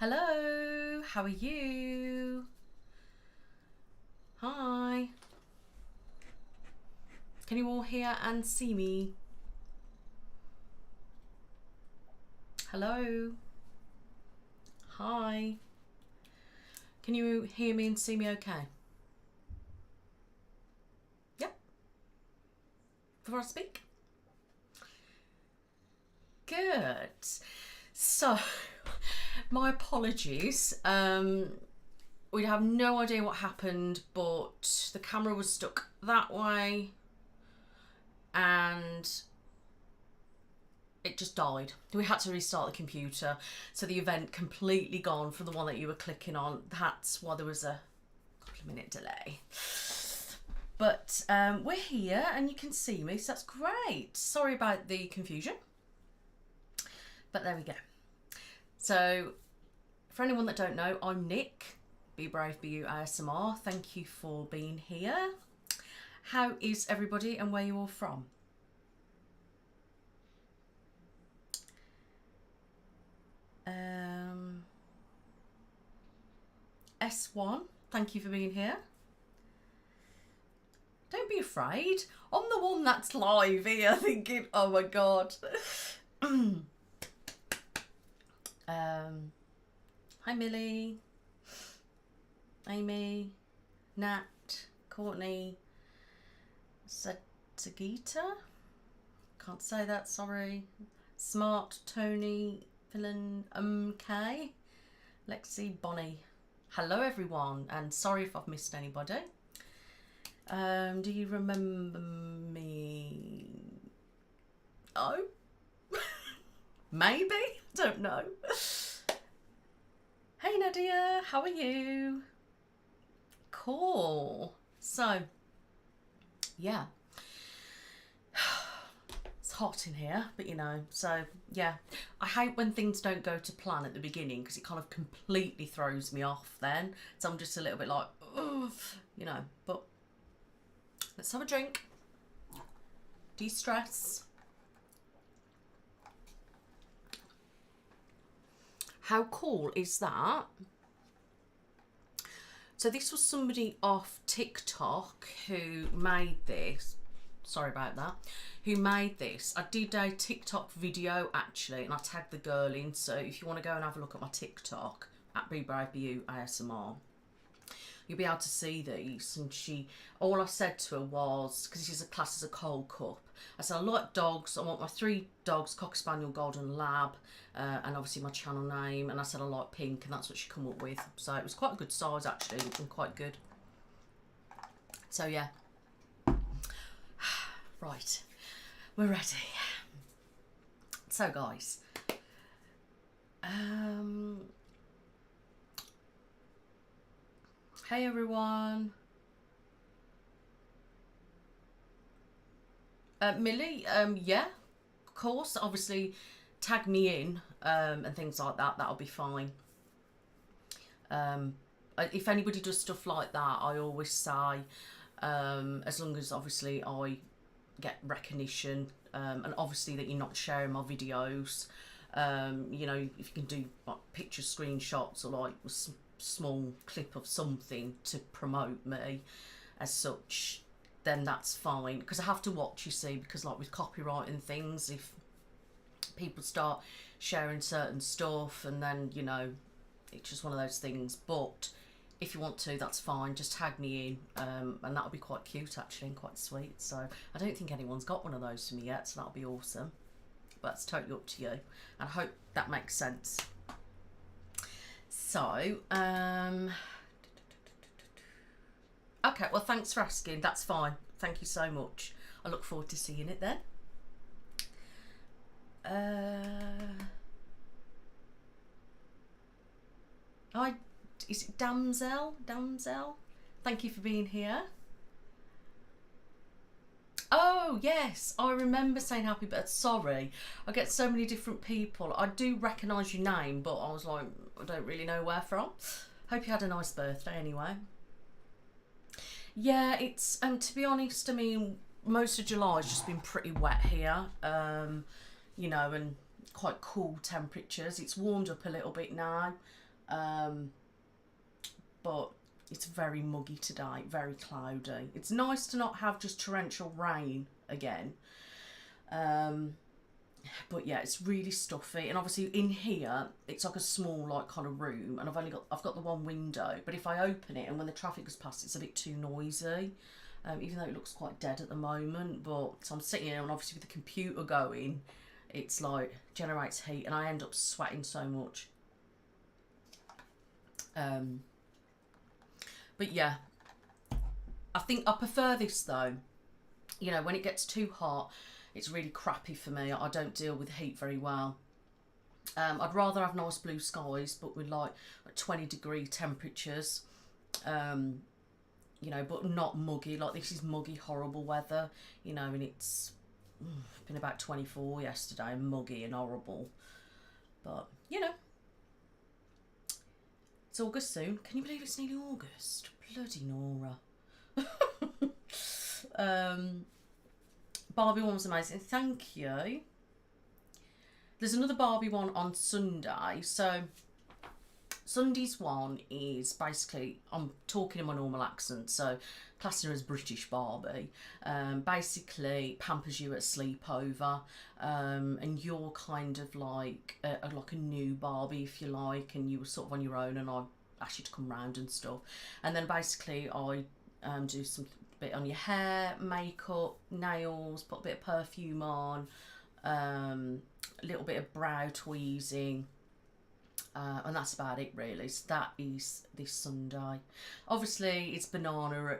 Hello, how are you? Hi. Can you all hear and see me? Hello. Hi. Can you hear me and see me okay? Yeah? Before I speak? Good. So, my apologies. We have no idea what happened, but the camera was stuck that way and it just died. We had to restart the computer, so the event completely gone from the one that you were clicking on. That's why there was a couple of minute delay. But we're here and you can see me, so that's great. Sorry about the confusion, but there we go. So for anyone that don't know, I'm Nick, Be Brave, Be You ASMR. Thank you for being here. How is everybody and where you all from? S1, thank you for being here. Don't be afraid. I'm the one that's live here thinking, oh my God. Hi Millie, Amy, Nat, Courtney, Sagita, can't say that, sorry. Smart, Tony, Villain, K, Lexi, Bonnie. Hello everyone, and sorry if I've missed anybody. Do you remember me? Oh, maybe, don't know. Hey Nadia, how are you? Cool. So, yeah. It's hot in here, but you know, so yeah. I hate when things don't go to plan at the beginning because it kind of completely throws me off then. So I'm just a little bit like, oh, you know, but let's have a drink. De-stress. How cool is that? So this was somebody off TikTok who made this. Sorry about that. Who made this. I did a TikTok video actually, and I tagged the girl in. So if you want to go and have a look at my TikTok at Be Brave Be You ASMR, you'll be able to see these. And all I said to her was, because this is a class as a cold cup, I said I like dogs. I want my 3 dogs, Cocker Spaniel, Golden Lab, and obviously my channel name. And I said I like pink, and that's what she come up with. So it was quite a good size actually, and quite good. So yeah. Right, we're ready. So guys, hey everyone. Millie, yeah, of course, obviously tag me in and things like that, that'll be fine. If anybody does stuff like that, I always say, as long as obviously I get recognition, and obviously that you're not sharing my videos, you know, if you can do like picture screenshots or like a small clip of something to promote me as such, then that's fine, because I have to watch, you see, because like with copyright and things, if people start sharing certain stuff and then, you know, it's just one of those things. But if you want to, that's fine, just tag me in, and that'll be quite cute actually and quite sweet. So I don't think anyone's got one of those for me yet, so that'll be awesome, but it's totally up to you, and I hope that makes sense. So okay, well thanks for asking, that's fine, thank you so much. I look forward to seeing it then. Is it Damsel? Thank you for being here. Oh yes, I remember saying happy birthday. Sorry, I get so many different people. I do recognise your name, but I was like, I don't really know where from. Hope you had a nice birthday anyway. Yeah, it's, to be honest, I mean, most of July has just been pretty wet here, you know, and quite cool temperatures. It's warmed up a little bit now, But it's very muggy today, very cloudy. It's nice to not have just torrential rain again. But yeah, it's really stuffy, and obviously in here it's like a small like kind of room, and I've got the one window, but if I open it and when the traffic goes past it's a bit too noisy, even though it looks quite dead at the moment. But so I'm sitting here, and obviously with the computer going, it's like generates heat, and I end up sweating so much. But yeah, I think I prefer this though. You know, when it gets too hot, it's really crappy for me. I don't deal with heat very well. I'd rather have nice blue skies, but with like 20-degree temperatures. You know, but not muggy. Like this is muggy, horrible weather. You know, and it's been about 24 yesterday, muggy and horrible. But you know, it's August soon. Can you believe it's nearly August? Bloody Nora. Barbie one was amazing. Thank you. There's another Barbie one on Sunday. So Sunday's one is basically, I'm talking in my normal accent, so classing her as British Barbie. Basically pampers you at sleepover, and you're kind of like a new Barbie, if you like, and you were sort of on your own, and I asked you to come round and stuff. And then basically I do some bit on your hair, makeup, nails, put a bit of perfume on, a little bit of brow tweezing, and that's about it really. So that is this Sunday. Obviously it's banana-y?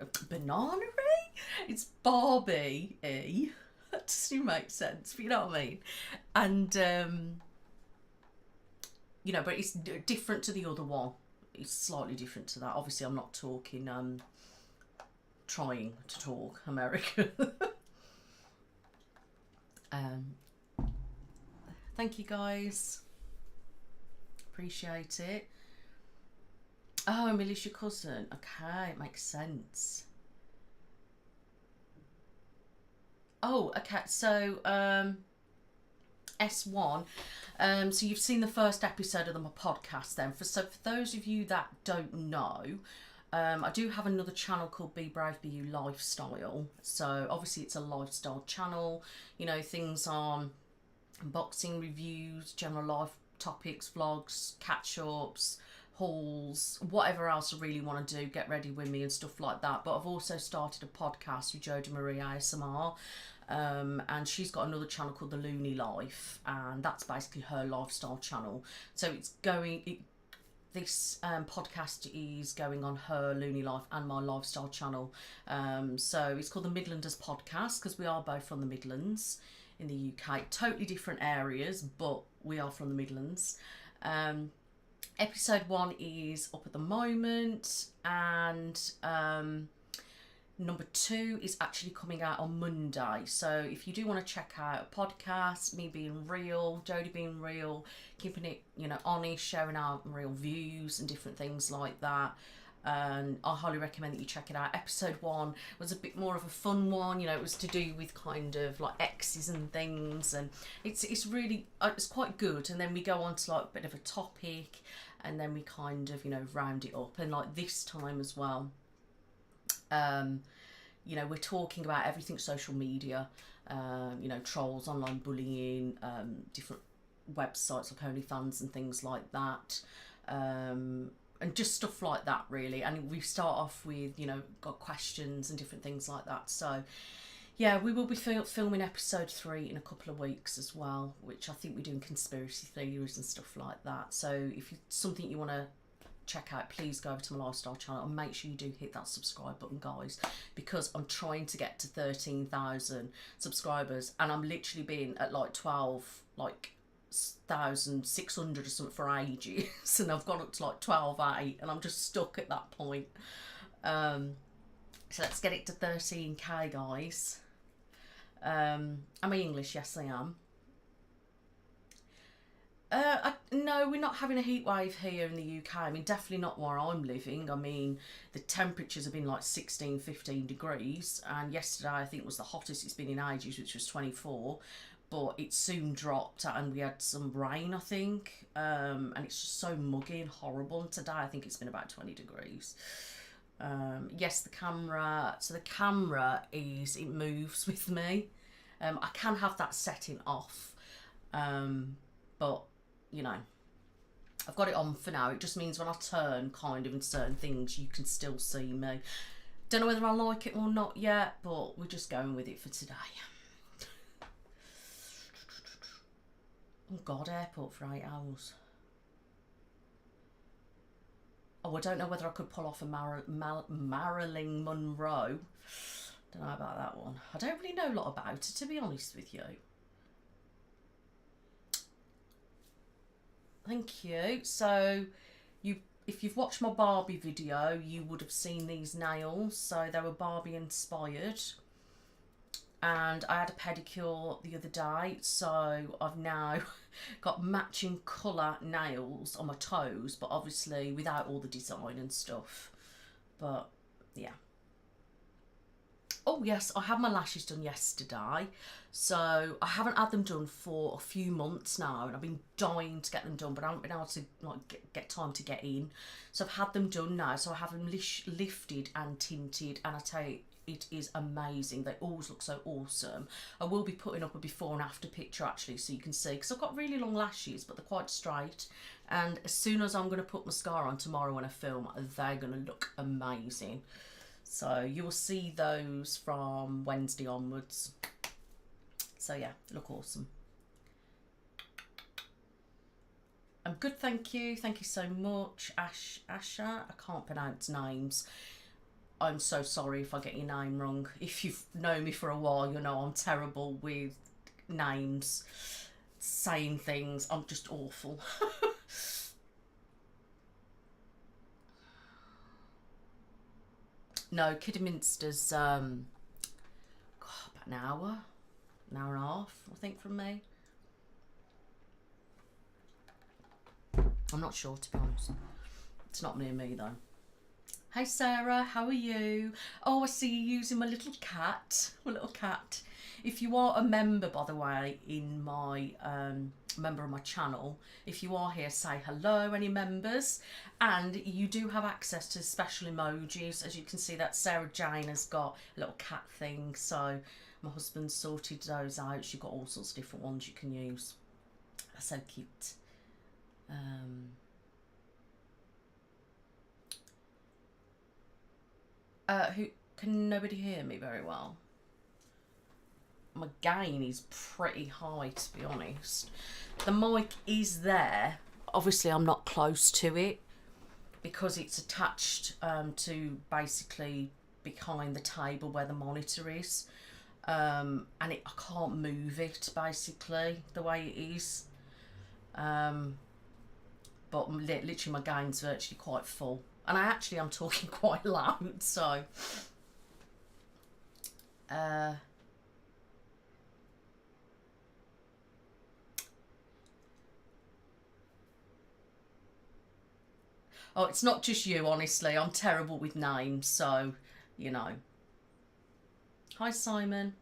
It's Barbie-y. That doesn't even make sense, but you know what I mean. And you know, but it's different to the other one. It's slightly different to that. Obviously I'm not talking trying to talk American. Thank you guys, appreciate it. Oh, Emily's your cousin. Okay, it makes sense. Oh, okay, so S1, so you've seen the first episode of my podcast then. So for those of you that don't know, I do have another channel called Be Brave Be You Lifestyle. So obviously it's a lifestyle channel, you know, things on unboxing, reviews, general life topics, vlogs, catch-ups, hauls, whatever else I really want to do, get ready with me and stuff like that. But I've also started a podcast with Jodie Marie ASMR, and she's got another channel called The Loony Life, and that's basically her lifestyle channel. So it's going... This podcast is going on her Loony Life and my lifestyle channel. So it's called the Midlanders Podcast, because we are both from the Midlands in the UK. Totally different areas, but we are from the Midlands. Episode 1 is up at the moment, and number 2 is actually coming out on Monday. So if you do want to check out a podcast, me being real, Jodie being real, keeping it, you know, honest, sharing out real views and different things like that, and I highly recommend that you check it out. Episode 1 was a bit more of a fun one, you know, it was to do with kind of like exes and things, and it's really, it's quite good. And then we go on to like a bit of a topic, and then we kind of, you know, round it up. And like this time as well, you know, we're talking about everything social media, you know, trolls, online bullying, different websites like OnlyFans and things like that, and just stuff like that really. And we start off with, you know, got questions and different things like that. So yeah, we will be filming episode 3 in a couple of weeks as well, which I think we're doing conspiracy theories and stuff like that. So if it's something you want to check out, please go over to my lifestyle channel, and make sure you do hit that subscribe button, guys, because I'm trying to get to 13,000 subscribers, and I'm literally been at like 12,600 or something for ages, and I've gone up to like 12,800, and I'm just stuck at that point. So let's get it to 13k, guys. Am I English? Yes, I am. No, we're not having a heat wave here in the UK. I mean, definitely not where I'm living. I mean, the temperatures have been like 16, 15 degrees. And yesterday, I think, was the hottest it's been in ages, which was 24. but it soon dropped and we had some rain, I think, and it's just so muggy and horrible. And today I think it's been about 20 degrees. Yes, the camera, so the camera it moves with me. I can have that setting off, but you know, I've got it on for now. It just means when I turn kind of in certain things, you can still see me. Don't know whether I like it or not yet, but we're just going with it for today. Oh God, airport for 8 hours. Oh, I don't know whether I could pull off a Marilyn Monroe. Don't know about that one. I don't really know a lot about it, to be honest with you. Thank you. So, if you've watched my Barbie video, you would have seen these nails. So they were Barbie inspired. And I had a pedicure the other day, so I've now got matching colour nails on my toes, but obviously without all the design and stuff. But yeah. Oh yes, I had my lashes done yesterday, so I haven't had them done for a few months now, and I've been dying to get them done, but I haven't been able to like get time to get in. So I've had them done now, so I have them lifted and tinted, and I tell you, it is amazing. They always look so awesome. I will be putting up a before and after picture actually, so you can see, because I've got really long lashes but they're quite straight, and as soon as I'm going to put mascara on tomorrow when I film, they're going to look amazing. So you will see those from Wednesday onwards. So yeah, look awesome. I'm good, thank you. Thank you so much. Asha, I can't pronounce names. I'm so sorry if I get your name wrong. If you've known me for a while, you know I'm terrible with names, saying things. I'm just awful. No, Kidderminster's God, about an hour and a half, I think, from me. I'm not sure, to be honest. It's not near me though. Hey Sarah, how are you? Oh, I see you using my little cat. My little cat. If you are a member, by the way, in my member of my channel, if you are here, say hello, any members. And you do have access to special emojis. As you can see, that Sarah Jane has got a little cat thing. So my husband sorted those out. She's got all sorts of different ones you can use. That's so cute. Who can nobody hear me very well? My gain is pretty high, to be honest. The mic is there. Obviously, I'm not close to it because it's attached to basically behind the table where the monitor is, and I can't move it basically the way it is. But literally, my gain's virtually quite full. And I actually am talking quite loud, so... Oh, it's not just you, honestly. I'm terrible with names, so, you know. Hi, Simon.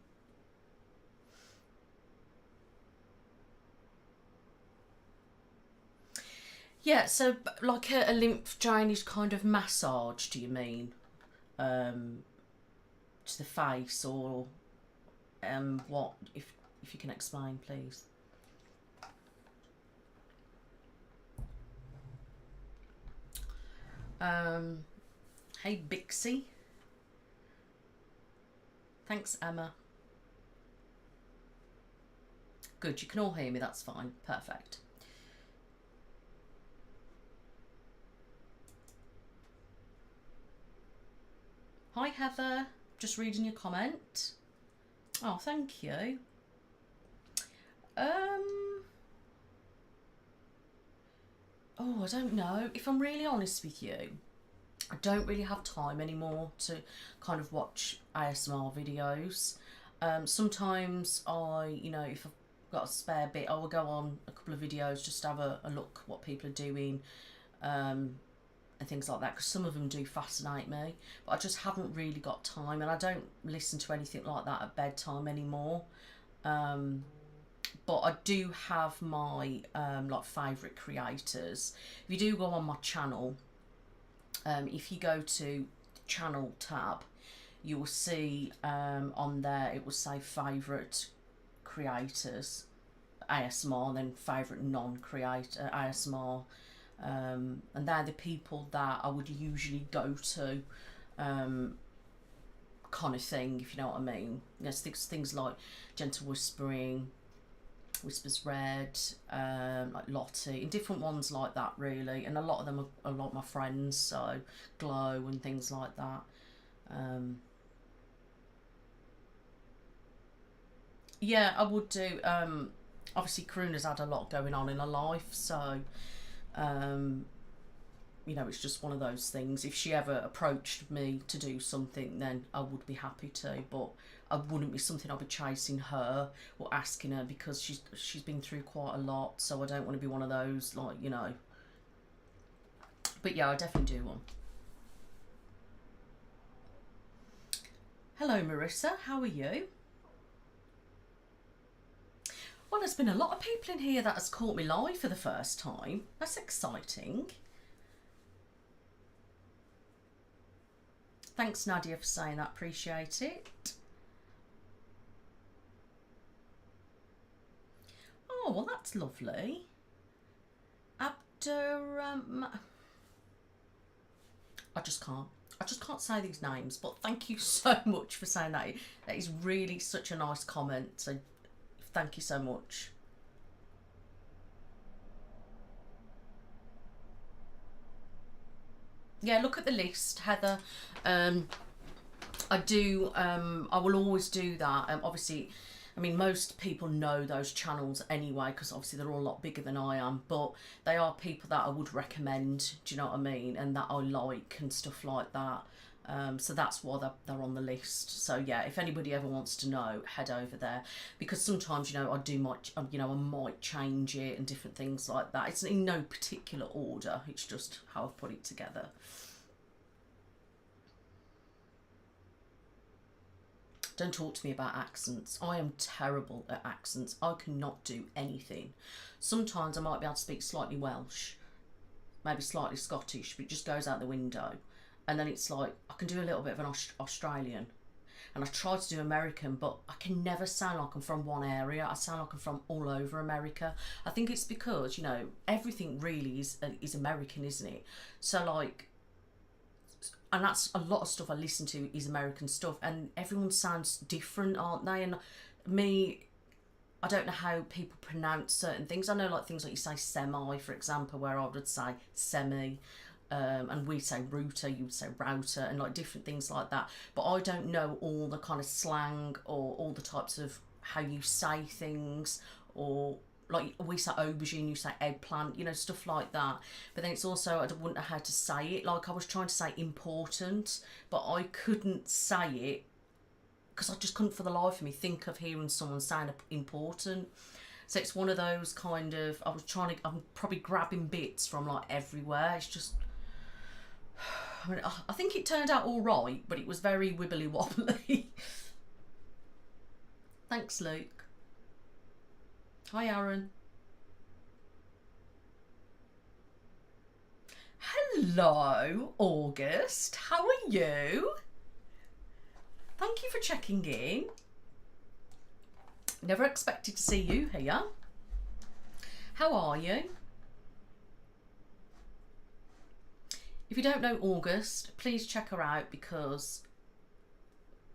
Yeah, so like a lymph drainage kind of massage, do you mean? To the face, or what? If you can explain, please. Hey Bixie. Thanks, Emma. Good, you can all hear me, that's fine. Perfect. Hi Heather, just reading your comment. Oh, thank you. Oh, I don't know. If I'm really honest with you, I don't really have time anymore to kind of watch ASMR videos. Sometimes you know, if I've got a spare bit, I will go on a couple of videos just to have a look what people are doing, and things like that, because some of them do fascinate me, but I just haven't really got time, and I don't listen to anything like that at bedtime anymore. but I do have my like favourite creators. If you do go on my channel, if you go to the channel tab, you will see on there it will say favourite creators ASMR, and then favourite non-creator ASMR, and they're the people that I would usually go to, kind of thing, if you know what I mean. Yes, things like Gentle Whispering, Whispers Red, like Lottie, and different ones like that really, and a lot of them are like my friends, so Glow and things like that. Yeah, I would do. Obviously Karuna's had a lot going on in her life, so you know, it's just one of those things. If she ever approached me to do something, then I would be happy to, but I wouldn't be something I'd be chasing her or asking her, because she's been through quite a lot, so I don't want to be one of those, like, you know. But yeah, I definitely do one. Hello Marissa, how are you? Well, there's been a lot of people in here that has caught me live for the first time. That's exciting. Thanks Nadia for saying that, appreciate it. Oh, well that's lovely. I just can't say these names, but thank you so much for saying that. That is really such a nice comment, so thank you so much. Yeah, look at the list, Heather. I will always do that. Obviously, I mean, most people know those channels anyway, because obviously they're all a lot bigger than I am, but they are people that I would recommend, do you know what I mean, and that I like and stuff like that. So that's why they're on the list. So yeah, if anybody ever wants to know, head over there, because sometimes, you know, I might change it and different things like that. It's in no particular order, it's just how I've put it together. Don't talk to me about accents. I am terrible at accents. I cannot do anything. Sometimes I might be able to speak slightly Welsh, maybe slightly Scottish, but it just goes out the window. And then it's like, I can do a little bit of an Australian. And I try to do American, but I can never sound like I'm from one area. I sound like I'm from all over America. I think it's because, you know, everything really is American, isn't it? So like, and that's a lot of stuff I listen to is American stuff, and everyone sounds different, aren't they? And me, I don't know how people pronounce certain things. I know like things like you say semi, for example, where I would say semi, and we say router, you would say router, and like different things like that. But I don't know all the kind of slang or all the types of how you say things, or like we say aubergine, you say eggplant, you know, stuff like that. But then it's also, I wouldn't know how to say it. Like I was trying to say important, but I couldn't say it because I just couldn't for the life of me think of hearing someone saying important. So it's one of those kind of, I'm probably grabbing bits from like everywhere. It's just, I mean, I think it turned out all right, but it was very wibbly wobbly. Thanks, Luke. Hi, Aaron. Hello, August. How are you? Thank you for checking in. Never expected to see you here. How are you? If you don't know August, please check her out because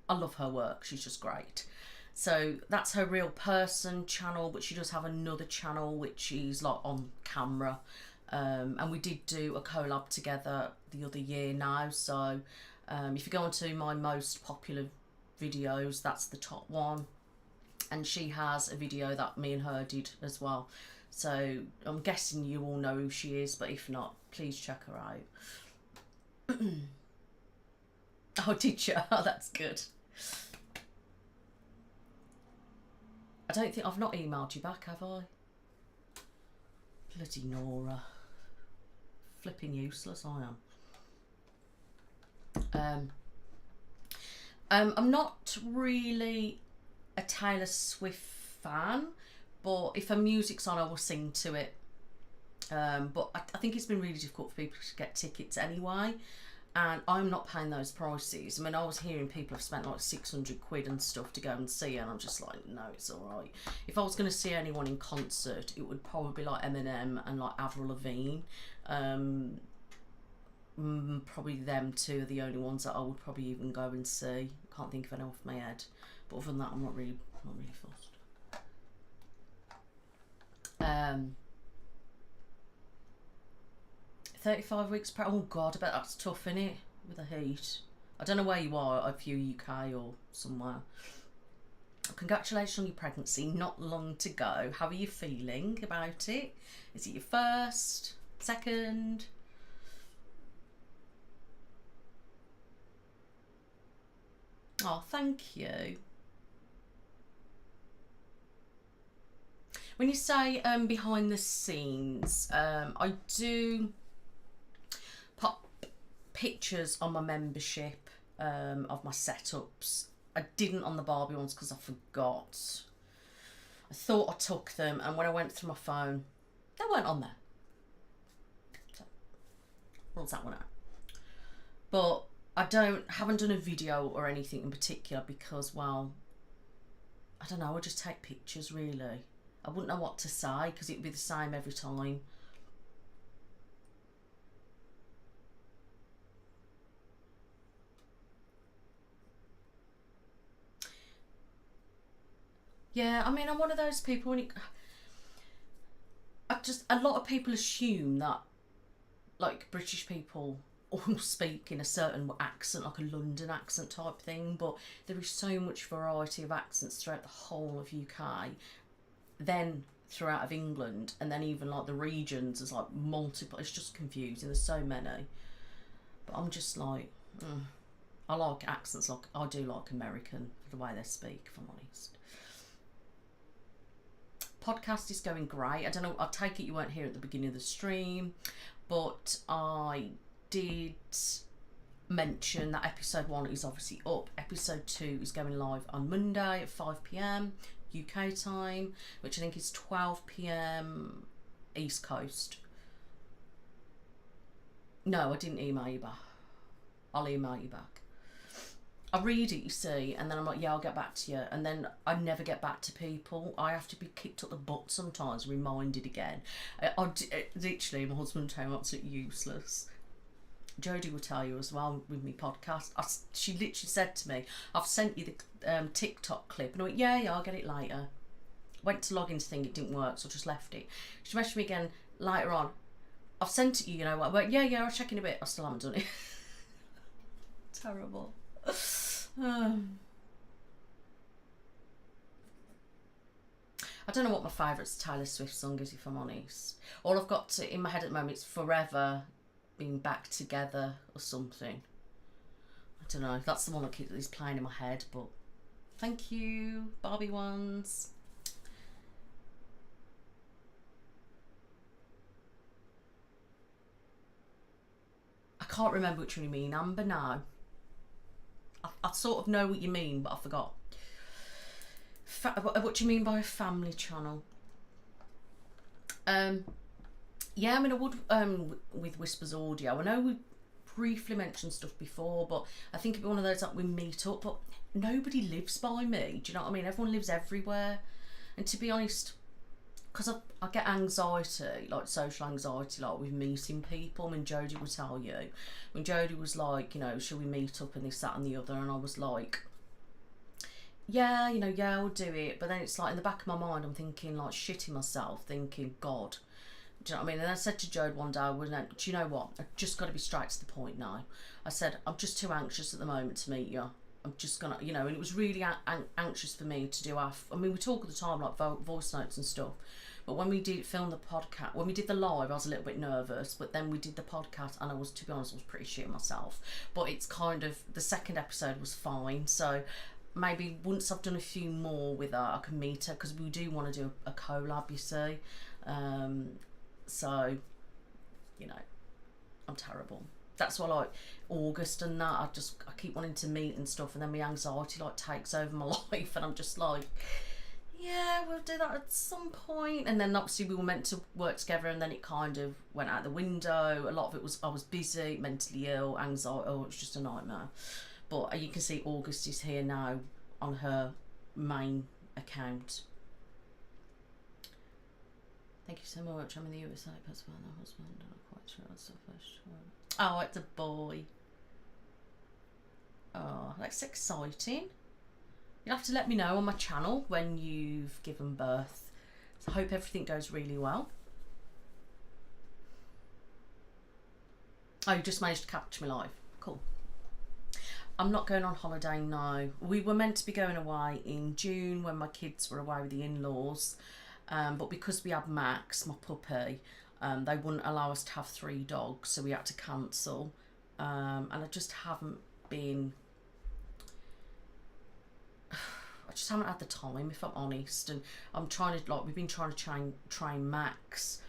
I love her work. She's just great. So that's her real person channel, but she does have another channel which is like on camera. And we did do a collab together the other year now. So if you go onto my most popular videos, that's the top one. And she has a video that me and her did as well. So I'm guessing you all know who she is, but if not, please check her out. Oh, did you? Oh, that's good. I don't think I've not emailed you back, have I? Bloody Nora. Flipping useless I am. I'm not really a Taylor Swift fan, but if her music's on, I will sing to it. But I think it's been really difficult for people to get tickets anyway, and I'm not paying those prices. I mean, I was hearing people have spent like 600 quid and stuff to go and see her, and I'm just like, no, it's alright. If I was going to see anyone in concert, it would probably be like Eminem and like Avril Lavigne. Probably them two are the only ones that I would probably even go and see. Can't think of any off my head, but other than that, I'm not really fussed. 35 weeks pregnant. Oh God, I bet that's tough, innit? With the heat. I don't know where you are, if you're UK or somewhere. Congratulations on your pregnancy, not long to go. How are you feeling about it? Is it your first, second? Oh, thank you. When you say behind the scenes, I do pop pictures on my membership of my setups. I didn't on the Barbie ones because I forgot. I thought I took them, and when I went through my phone, they weren't on there. So, rules that one out. But I haven't done a video or anything in particular because, well, I don't know, I just take pictures really. I wouldn't know what to say because it'd be the same every time. Yeah, I mean, I'm one of those people when a lot of people assume that like British people all speak in a certain accent, like a London accent type thing, but there is so much variety of accents throughout the whole of UK, then throughout of England, and then even like the regions, there's like multiple. It's just confusing, there's so many. But I'm just like, I like accents, like I do like American, the way they speak, if I'm honest. Podcast is going great. I don't know, I take it you weren't here at the beginning of the stream, but I did mention that episode 1 is obviously up. Episode 2 is going live on Monday at 5 PM UK time, which I think is 12 PM East Coast. No, I didn't email you back. I'll email you back. I read it, you see, and then I'm like, yeah, I'll get back to you, and then I never get back to people. I have to be kicked up the butt sometimes, reminded again. Literally, my husband told me absolutely useless. Jodie will tell you as well with my podcast. She literally said to me, I've sent you the TikTok clip, and I went, yeah, I'll get it later. Went to log into thing, it didn't work, so I just left it. She messaged me again later on, I've sent it you, you know what? I went, yeah, I'll check in a bit. I still haven't done it. Terrible. I don't know what my favourite Taylor Swift song is, if I'm honest. All I've got in my head at the moment is Forever Being Back Together or something. I don't know. That's the one that is playing in my head, but thank you, Barbie ones. I can't remember which one you mean, Amber, now. I sort of know what you mean, but I forgot. What do you mean by a family channel? Yeah, I mean, I would with Whispers Audio. I know we briefly mentioned stuff before, but I think it'd be one of those that we meet up, but nobody lives by me. Do you know what I mean? Everyone lives everywhere, and to be honest, because I get anxiety, like social anxiety, like with meeting people. I mean, Jodie will tell you, when Jodie was like, you know, shall we meet up and this, that and the other, and I was like, yeah, you know, yeah, I'll do it. But then it's like in the back of my mind, I'm thinking like shitting myself, thinking, God, do you know what I mean? And I said to Jode one day, do you know what? I've just got to be straight to the point now. I said, I'm just too anxious at the moment to meet you. I'm just gonna, you know, and it was really anxious for me to do I mean, we talk all the time, like voice notes and stuff. But when we did film the podcast, when we did the live, I was a little bit nervous. But then we did the podcast, and I was, to be honest, I was pretty shit myself. But it's kind of, the second episode was fine. So maybe once I've done a few more with her, I can meet her, because we do want to do a collab, you see. So, you know, I'm terrible. That's why, like, August and that, I keep wanting to meet and stuff, and then my anxiety like takes over my life, and I'm just like, yeah, we'll do that at some point. And then obviously we were meant to work together, and then it kind of went out the window. A lot of it was I was busy, mentally ill, anxiety. Oh, it was just a nightmare. But you can see August is here now on her main account. Thank you so much. I'm in the USA. Husband, I'm not quite sure that's the first one. Oh, it's a boy. Oh, that's exciting. You'll have to let me know on my channel when you've given birth. So I hope everything goes really well. Oh, you just managed to catch me live. Cool. I'm not going on holiday now. We were meant to be going away in June when my kids were away with the in-laws. But because we had Max, my puppy, they wouldn't allow us to have 3 dogs, so we had to cancel. And I just haven't been... I just haven't had the time, if I'm honest. And I'm trying to, like, we've been trying to train Max.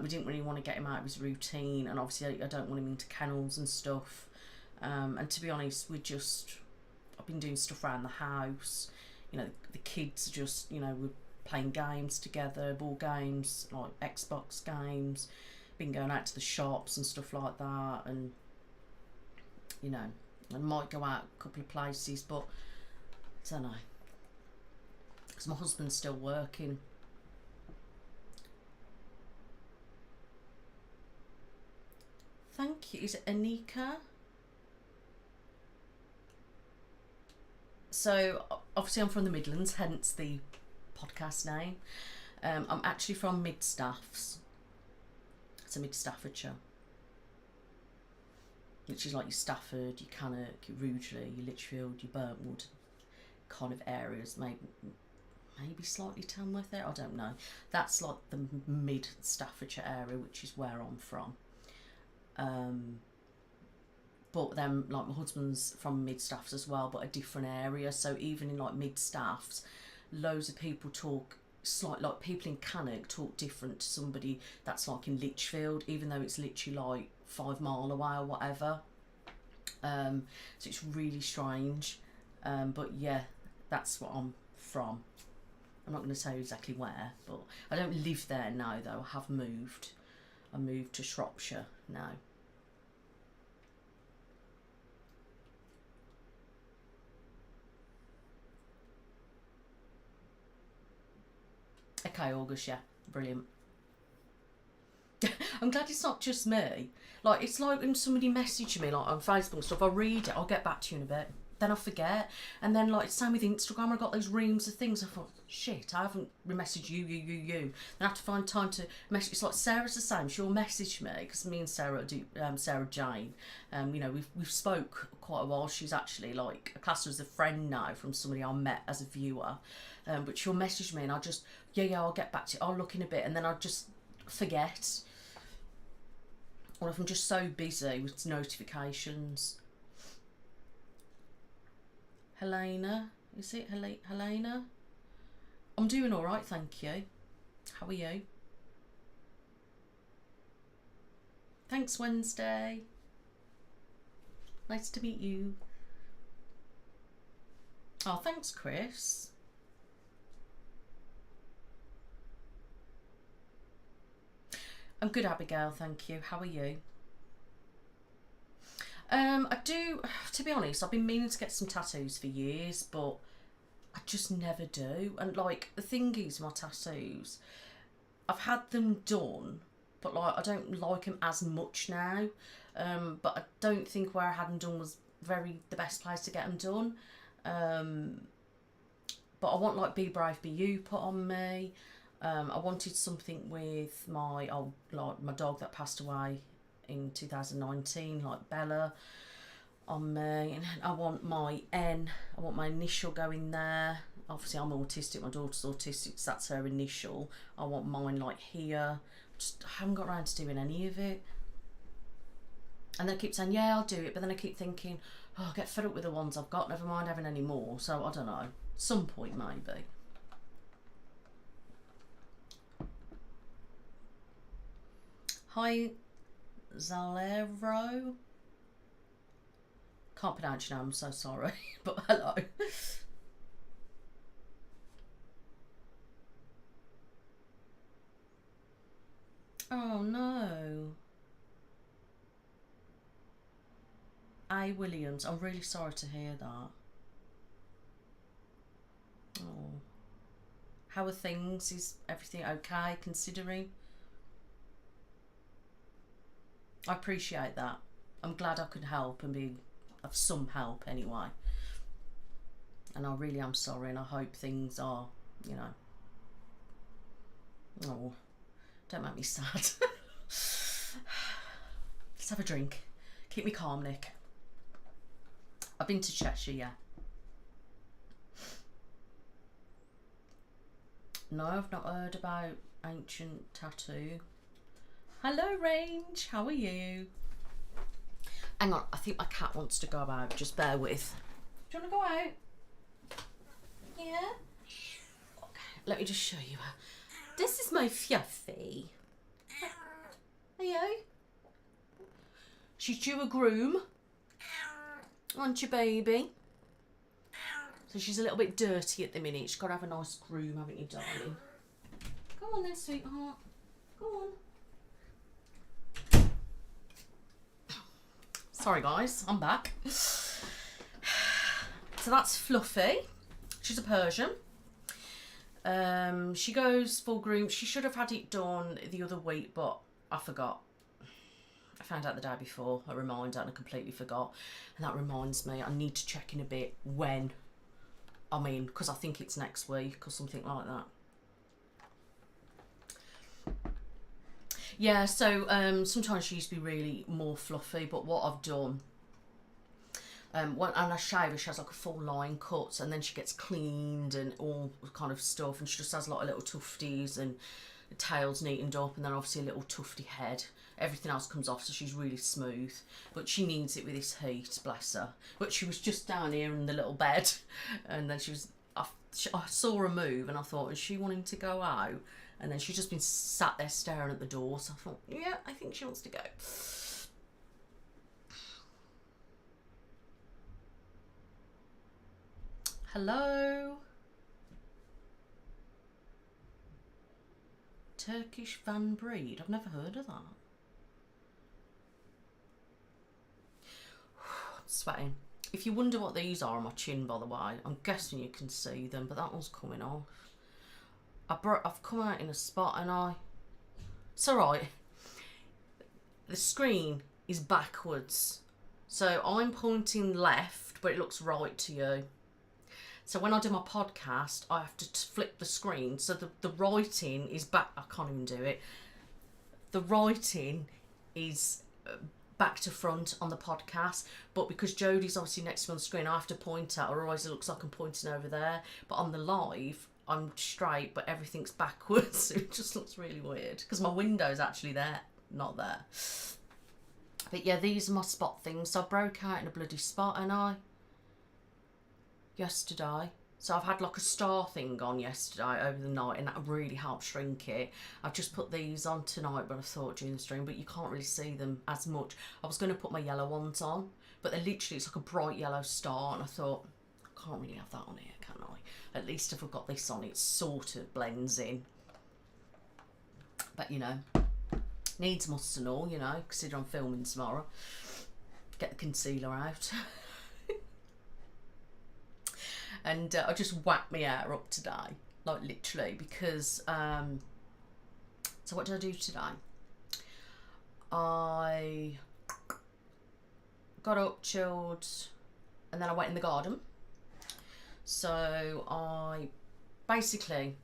We didn't really want to get him out of his routine, and obviously I don't want him into kennels and stuff. And to be honest, I've been doing stuff around the house. You know, the kids just, you know, we're playing games together, board games, like Xbox games. Been going out to the shops and stuff like that, and you know, I might go out a couple of places, but I don't know, because my husband's still working. Thank you. Is it Anika? So obviously I'm from the Midlands, hence the podcast name. I'm actually from Mid-Staffs. It's a Mid-Staffordshire, which is like your Stafford, your Cannock, your Rugeley, your Lichfield, your Burntwood kind of areas. Maybe slightly Tamworth there, I don't know. That's like the Mid-Staffordshire area, which is where I'm from. But then, like, my husband's from Mid-Staffs as well, but a different area. So even in like Mid-Staffs, loads of people talk slightly, like people in Cannock talk different to somebody that's like in Lichfield, even though it's literally like 5 miles away or whatever. So it's really strange. But yeah, that's what I'm from. I'm not going to tell you exactly where, but I don't live there now though. I have moved. I moved to Shropshire now. Okay, August, yeah, brilliant. I'm glad it's not just me. Like, it's like when somebody messaged me like on Facebook and stuff, I read it, I'll get back to you in a bit. Then I forget. And then, like, same with Instagram, I got those reams of things. I thought, shit, I haven't messaged you. Then I have to find time to message. It's like Sarah's the same. She'll message me, because me and Sarah do, Sarah Jane, you know, we've spoke quite a while. She's actually, like, a class as a friend now from somebody I met as a viewer. But she'll message me and I'll just, yeah, I'll get back to you. I'll look in a bit, and then I'll just forget. Or if I'm just so busy with notifications. Helena, is it Helena? I'm doing all right, thank you. How are you? Thanks, Wednesday. Nice to meet you. Oh, thanks, Chris. I'm good, Abigail, thank you. How are you? I do, to be honest, I've been meaning to get some tattoos for years, but I just never do. And like, the thing is, my tattoos, I've had them done, but like, I don't like them as much now. But I don't think where I had them done was the best place to get them done. But I want like Be Brave Be You put on me. I wanted something with my dog that passed away in 2019, like Bella, on me. And I want my I want my initial going there. Obviously I'm autistic, my daughter's autistic, so that's her initial. I want mine like here. Just haven't got around to doing any of it. And then I keep saying, yeah, I'll do it, but then I keep thinking, oh, I'll get fed up with the ones I've got, never mind having any more. So I don't know, some point maybe. Hi, Zalero. Can't pronounce your name, I'm so sorry, but hello. Oh no. A. Williams, I'm really sorry to hear that. Oh. How are things? Is everything okay considering? I appreciate that. I'm glad I could help and be of some help anyway. And I really am sorry, and I hope things are, you know. Oh, don't make me sad. Let's have a drink. Keep me calm, Nick. I've been to Cheshire, yeah. No, I've not heard about Ancient Tattoo. Hello, Range. How are you? Hang on, I think my cat wants to go out. Just bear with. Do you want to go out? Yeah? Okay, let me just show you her. This is my Fluffy. Are you? She's due a groom. Aren't you, baby? So she's a little bit dirty at the minute. She's got to have a nice groom, haven't you, darling? Go on then, sweetheart. Go on. Sorry, guys. I'm back. So that's Fluffy. She's a Persian. She goes full groom. She should have had it done the other week, but I forgot. I found out the day before, a reminder, and I completely forgot. And that reminds me, I need to check in a bit when. I mean, because I think it's next week or something like that. Yeah, so sometimes she used to be really more fluffy, but what I've done, when I shave her, she has like a full line cut, and then she gets cleaned and all kind of stuff, and she just has a lot of little tufties, and the tail's neatened up, and then obviously a little tufty head. Everything else comes off, so she's really smooth. But she needs it with this heat, bless her. But she was just down here in the little bed, and then I saw her move, and I thought, is she wanting to go out? And then she's just been sat there staring at the door, so I thought, yeah, I think she wants to go. Hello? Turkish Van Breed. I've never heard of that. Sweating. If you wonder what these are on my chin, by the way, I'm guessing you can see them, but that one's coming off. I've come out in a spot, and it's alright. The screen is backwards, so I'm pointing left, but it looks right to you. So when I do my podcast, I have to flip the screen, so the writing is back. I can't even do it. The writing is back to front on the podcast, but because Jodie's obviously next to me on the screen, I have to point at her, otherwise it looks like I'm pointing over there. But on the live, I'm straight, but everything's backwards. It just looks really weird because my window's actually there, not there. But yeah, these are my spot things. So I broke out in a bloody spot, and yesterday. So I've had like a star thing on yesterday over the night, and that really helped shrink it. I've just put these on tonight, but I thought during the stream, but you can't really see them as much. I was going to put my yellow ones on, but they're literally, it's like a bright yellow star, and I thought, I can't really have that on here, can I? At least if I've got this on, it sort of blends in. But, you know, needs must and all, you know, consider I'm filming tomorrow. Get the concealer out. And I just whacked my hair up today, like literally, because, so what did I do today? I got up, chilled, and then I went in the garden. So I basically,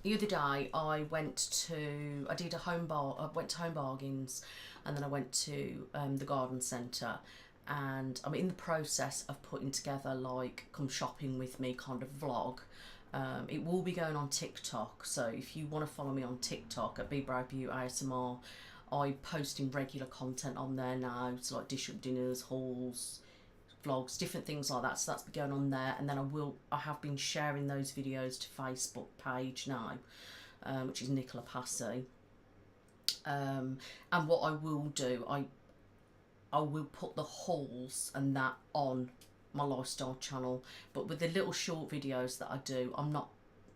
the other day I went to Home Bargains, and then I went to the garden centre. And I'm in the process of putting together like come shopping with me kind of vlog. It will be going on TikTok, so if you want to follow me on TikTok at BBrowBeauty I'm posting regular content on there now, so like dish up dinners, hauls, vlogs, different things like that. So that's been going on there, and then I have been sharing those videos to Facebook page now, which is Nicola Passy. And what I will do, I will put the hauls and that on my lifestyle channel, but with the little short videos that I do, I'm not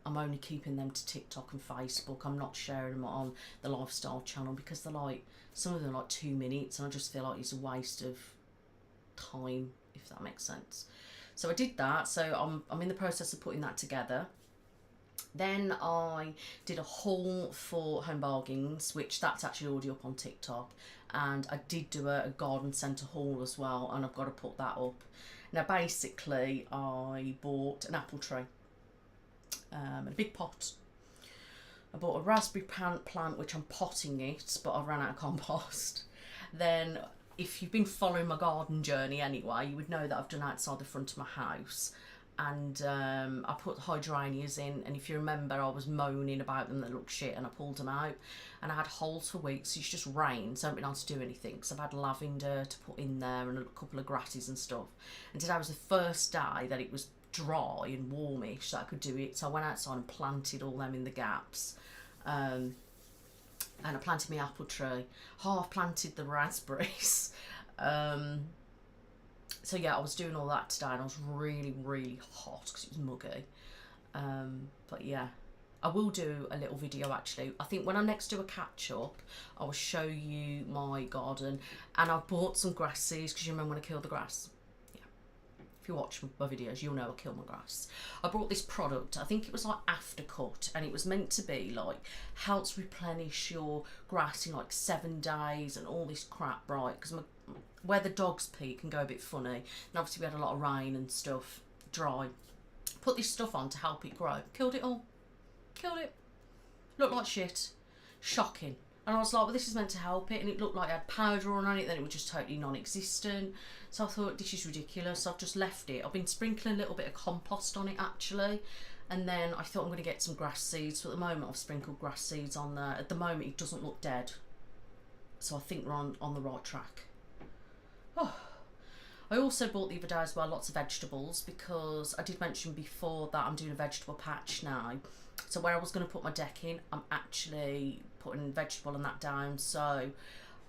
I'm only keeping them to TikTok and Facebook. I'm not sharing them on the lifestyle channel because they're like, some of them are like 2 minutes, and I just feel like it's a waste of time, if that makes sense. So I did that. So I'm in the process of putting that together. Then I did a haul for Home Bargains, which that's actually already up on TikTok. And I did do a garden centre haul as well, and I've got to put that up. Now basically I bought an apple tree, a big pot. I bought a raspberry plant, which I'm potting it, but I ran out of compost. Then, if you've been following my garden journey anyway, you would know that I've done outside the front of my house. And I put hydrangeas in, and if you remember, I was moaning about them that look shit, and I pulled them out, and I had holes for weeks. It's just rained, so I haven't been able to do anything, because I've had lavender to put in there and a couple of grasses and stuff. And today was the first day that it was dry and warmish, so I could do it. So I went outside and planted all them in the gaps. And I planted my apple tree, half planted the raspberries. So yeah, I was doing all that today, and I was really, really hot because it was muggy. But yeah, I will do a little video actually. I think when I next do a catch up, I will show you my garden. And I bought some grass seeds, because you remember when I killed the grass? Yeah. If you watch my videos, you'll know I kill my grass. I brought this product, I think it was like Aftercut, and it was meant to be like, helps replenish your grass in like 7 days and all this crap, right? Because where the dogs pee can go a bit funny, and obviously we had a lot of rain and stuff, dry. Put this stuff on to help it grow. Killed it all. Killed it. Looked like shit. Shocking. And I was like, well, this is meant to help it, and it looked like it had powder on it, then it was just totally non-existent. So I thought, this is ridiculous. So I've just left it. I've been sprinkling a little bit of compost on it actually, and then I thought I'm going to get some grass seeds. So at the moment I've sprinkled grass seeds on there. At the moment it doesn't look dead, so I think we're on the right track. Oh. I also bought the other day as well lots of vegetables, because I did mention before that I'm doing a vegetable patch now. So where I was going to put my decking, I'm actually putting vegetable and that down. So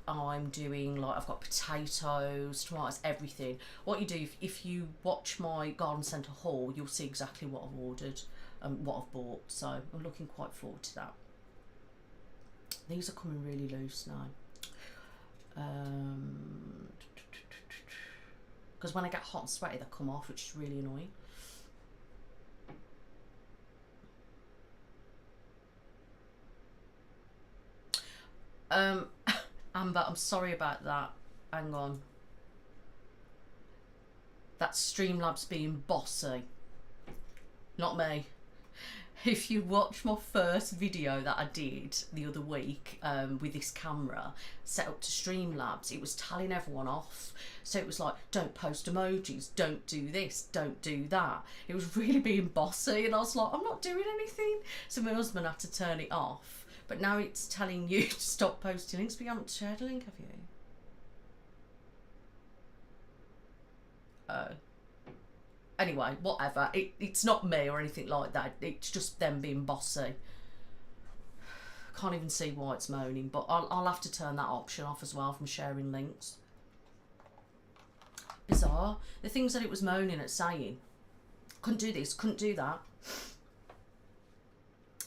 I'm doing, like, I've got potatoes, tomatoes, everything. What you do, if you watch my garden centre haul, you'll see exactly what I've ordered and what I've bought. So I'm looking quite forward to that. These are coming really loose now. Because when I get hot and sweaty, they come off, which is really annoying. Amber, I'm sorry about that. Hang on. That's Streamlabs being bossy. Not me. If you watch my first video that I did the other week with this camera set up to Streamlabs, it was telling everyone off. So it was like, don't post emojis, don't do this, don't do that. It was really being bossy, and I was like, I'm not doing anything. So my husband had to turn it off. But now it's telling you to stop posting links, but you haven't shared a link, have you? Oh. Anyway, whatever. It's not me or anything like that. It's just them being bossy. Can't even see why it's moaning, but I'll have to turn that option off as well from sharing links. Bizarre. The things that it was moaning at saying, couldn't do this, couldn't do that.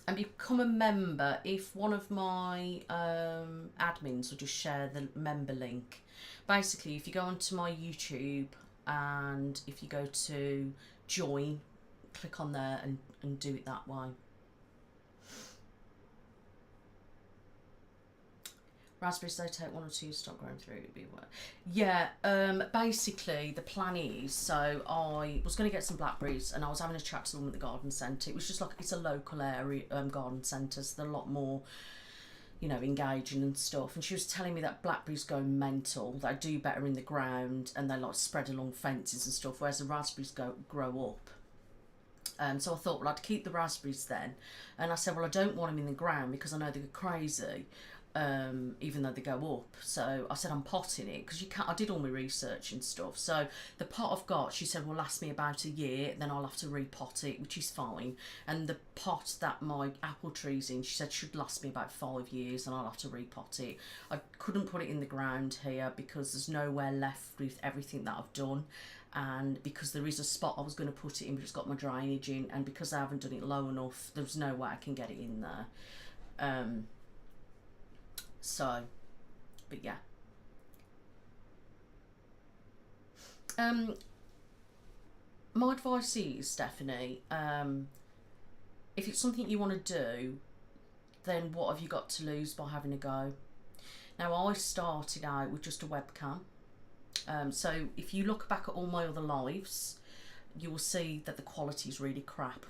And become a member if one of my admins will just share the member link. Basically, if you go onto my YouTube, and if you go to join, click on there and do it that way. Raspberries, they take 1 or 2 to start growing through. It'd be worth. Yeah, basically the plan is, so I was going to get some blackberries, and I was having a chat to them at the garden centre. It was just like, it's a local area garden centre, so they're a lot more, you know, engaging and stuff. And she was telling me that blackberries go mental. They do better in the ground, and they like spread along fences and stuff, whereas the raspberries grow up. So I thought, well, I'd keep the raspberries then. And I said, well, I don't want them in the ground because I know they go crazy, even though they go up. So I said, I'm potting it, because you can't. I did all my research and stuff. So the pot I've got, she said, will last me about a year, then I'll have to repot it, which is fine. And the pot that my apple tree's in, she said, should last me about 5 years, and I'll have to repot it. I couldn't put it in the ground here because there's nowhere left with everything that I've done. and because there is a spot I was going to put it in, but it's got my drainage in, and because I haven't done it low enough, there's no way I can get it in there. So, but yeah. My advice is, Stephanie, if it's something you want to do, then what have you got to lose by having a go? Now, I started out with just a webcam. So if you look back at all my other lives, you will see that the quality is really crap.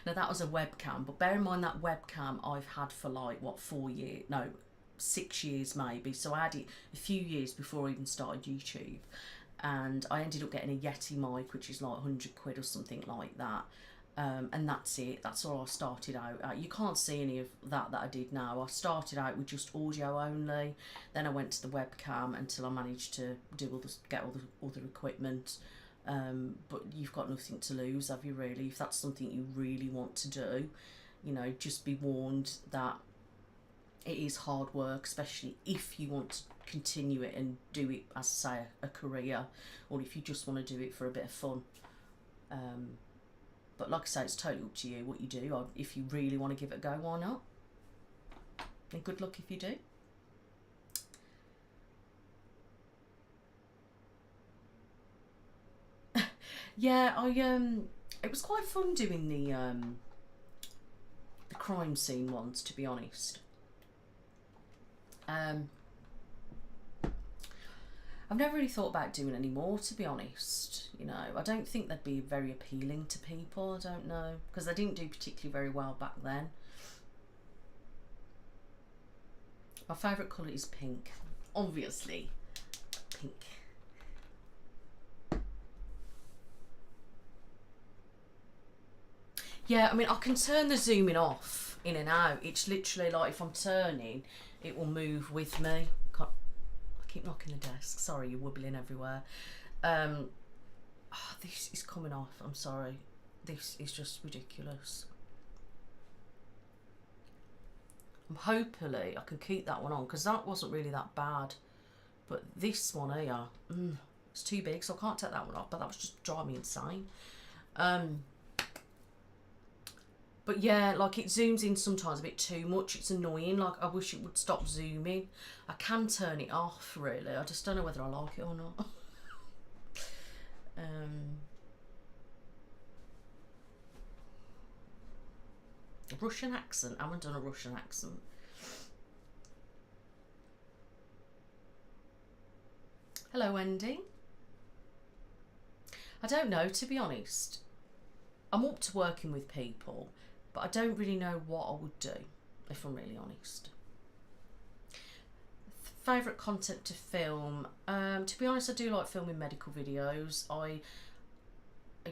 Now, that was a webcam, but bear in mind that webcam I've had for like, what, 4 years? No, 6 years maybe. So I had it a few years before I even started YouTube. And I ended up getting a Yeti mic, which is like 100 quid or something like that. And that's it. That's all I started out at. You can't see any of that I did now. I started out with just audio only. Then I went to the webcam until I managed to get all the other equipment. But you've got nothing to lose, have you, really? If that's something you really want to do, you know, just be warned that it is hard work, especially if you want to continue it and do it as, say, a career, or if you just want to do it for a bit of fun. But like I say, it's totally up to you what you do. If you really want to give it a go, why not? And good luck if you do. Yeah, it was quite fun doing the crime scene ones, to be honest. I've never really thought about doing any more, to be honest. You know, I don't think they'd be very appealing to people. I don't know, because they didn't do particularly very well back then. My favourite colour is pink, obviously. Pink. Yeah, I mean, I can turn the zooming off in and out. It's literally like if I'm turning, it will move with me. I keep knocking the desk. Sorry, you're wobbling everywhere. This is coming off. I'm sorry. This is just ridiculous. Hopefully I can keep that one on, because that wasn't really that bad. But this one here, it's too big, so I can't take that one off. But that was just driving me insane. But yeah, like it zooms in sometimes a bit too much. It's annoying. Like I wish it would stop zooming. I can turn it off, really. I just don't know whether I like it or not. Russian accent. I haven't done a Russian accent. Hello, Wendy. I don't know, to be honest. I'm up to working with people, but I don't really know what I would do, if I'm really honest. Favourite content to film? To be honest, I do like filming medical videos. I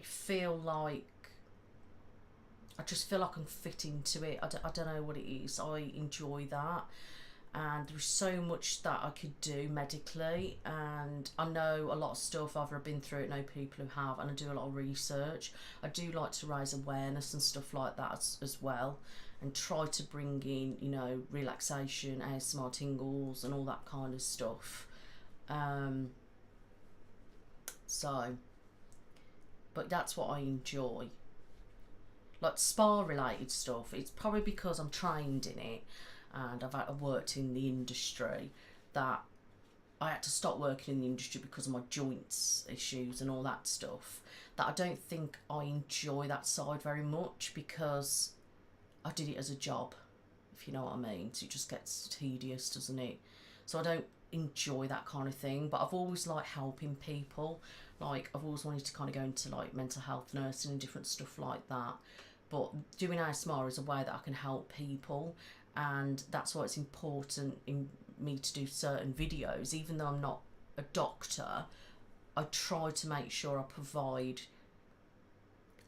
feel like I just feel like I can fit into it. I don't know what it is. I enjoy that. And there's so much that I could do medically, and I know a lot of stuff. I've been through it, know people who have, and I do a lot of research. I do like to raise awareness and stuff like that as well, and try to bring in, you know, relaxation, ASMR tingles and all that kind of stuff. But that's what I enjoy. Like spa related stuff, it's probably because I'm trained in it and I've worked in the industry, that I had to stop working in the industry because of my joints issues and all that stuff, that I don't think I enjoy that side very much, because I did it as a job, if you know what I mean. So it just gets tedious, doesn't it? So I don't enjoy that kind of thing. But I've always liked helping people. Like I've always wanted to kind of go into like mental health nursing and different stuff like that. But doing ASMR is a way that I can help people, and that's why it's important in me to do certain videos. Even though I'm not a doctor, I try to make sure I provide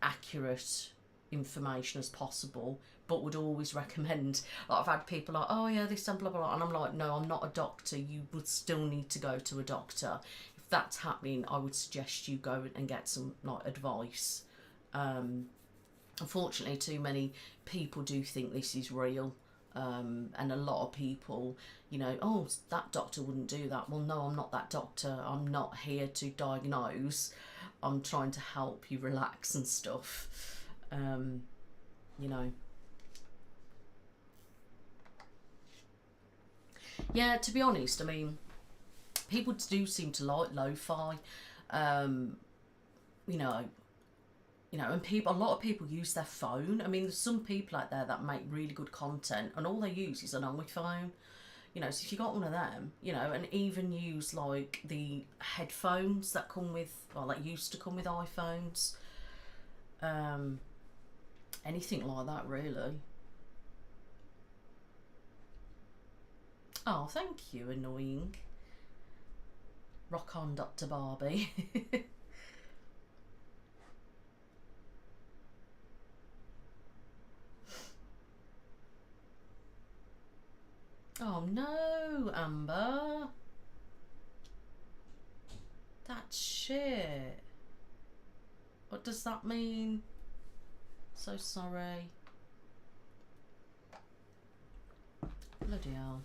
accurate information as possible, but would always recommend, like I've had people like, oh yeah, this and blah blah blah, and I'm like, no, I'm not a doctor. You would still need to go to a doctor. If that's happening, I would suggest you go and get some like advice. Unfortunately, too many people do think this is real, and a lot of people, you know, that doctor wouldn't do that. Well, no, I'm not that doctor. I'm not here to diagnose. I'm trying to help you relax and stuff. You know. Yeah, to be honest, I mean, people do seem to like lo-fi. You know, and a lot of people use their phone. I mean, there's some people out there that make really good content, and all they use is an iPhone. So if you got one of them, and even use like the headphones that come with, well, that used to come with iPhones, anything like that, really. Oh, thank you, annoying. Rock on, Dr. Barbie. Oh no, Amber. That's shit. What does that mean? So sorry. Bloody hell.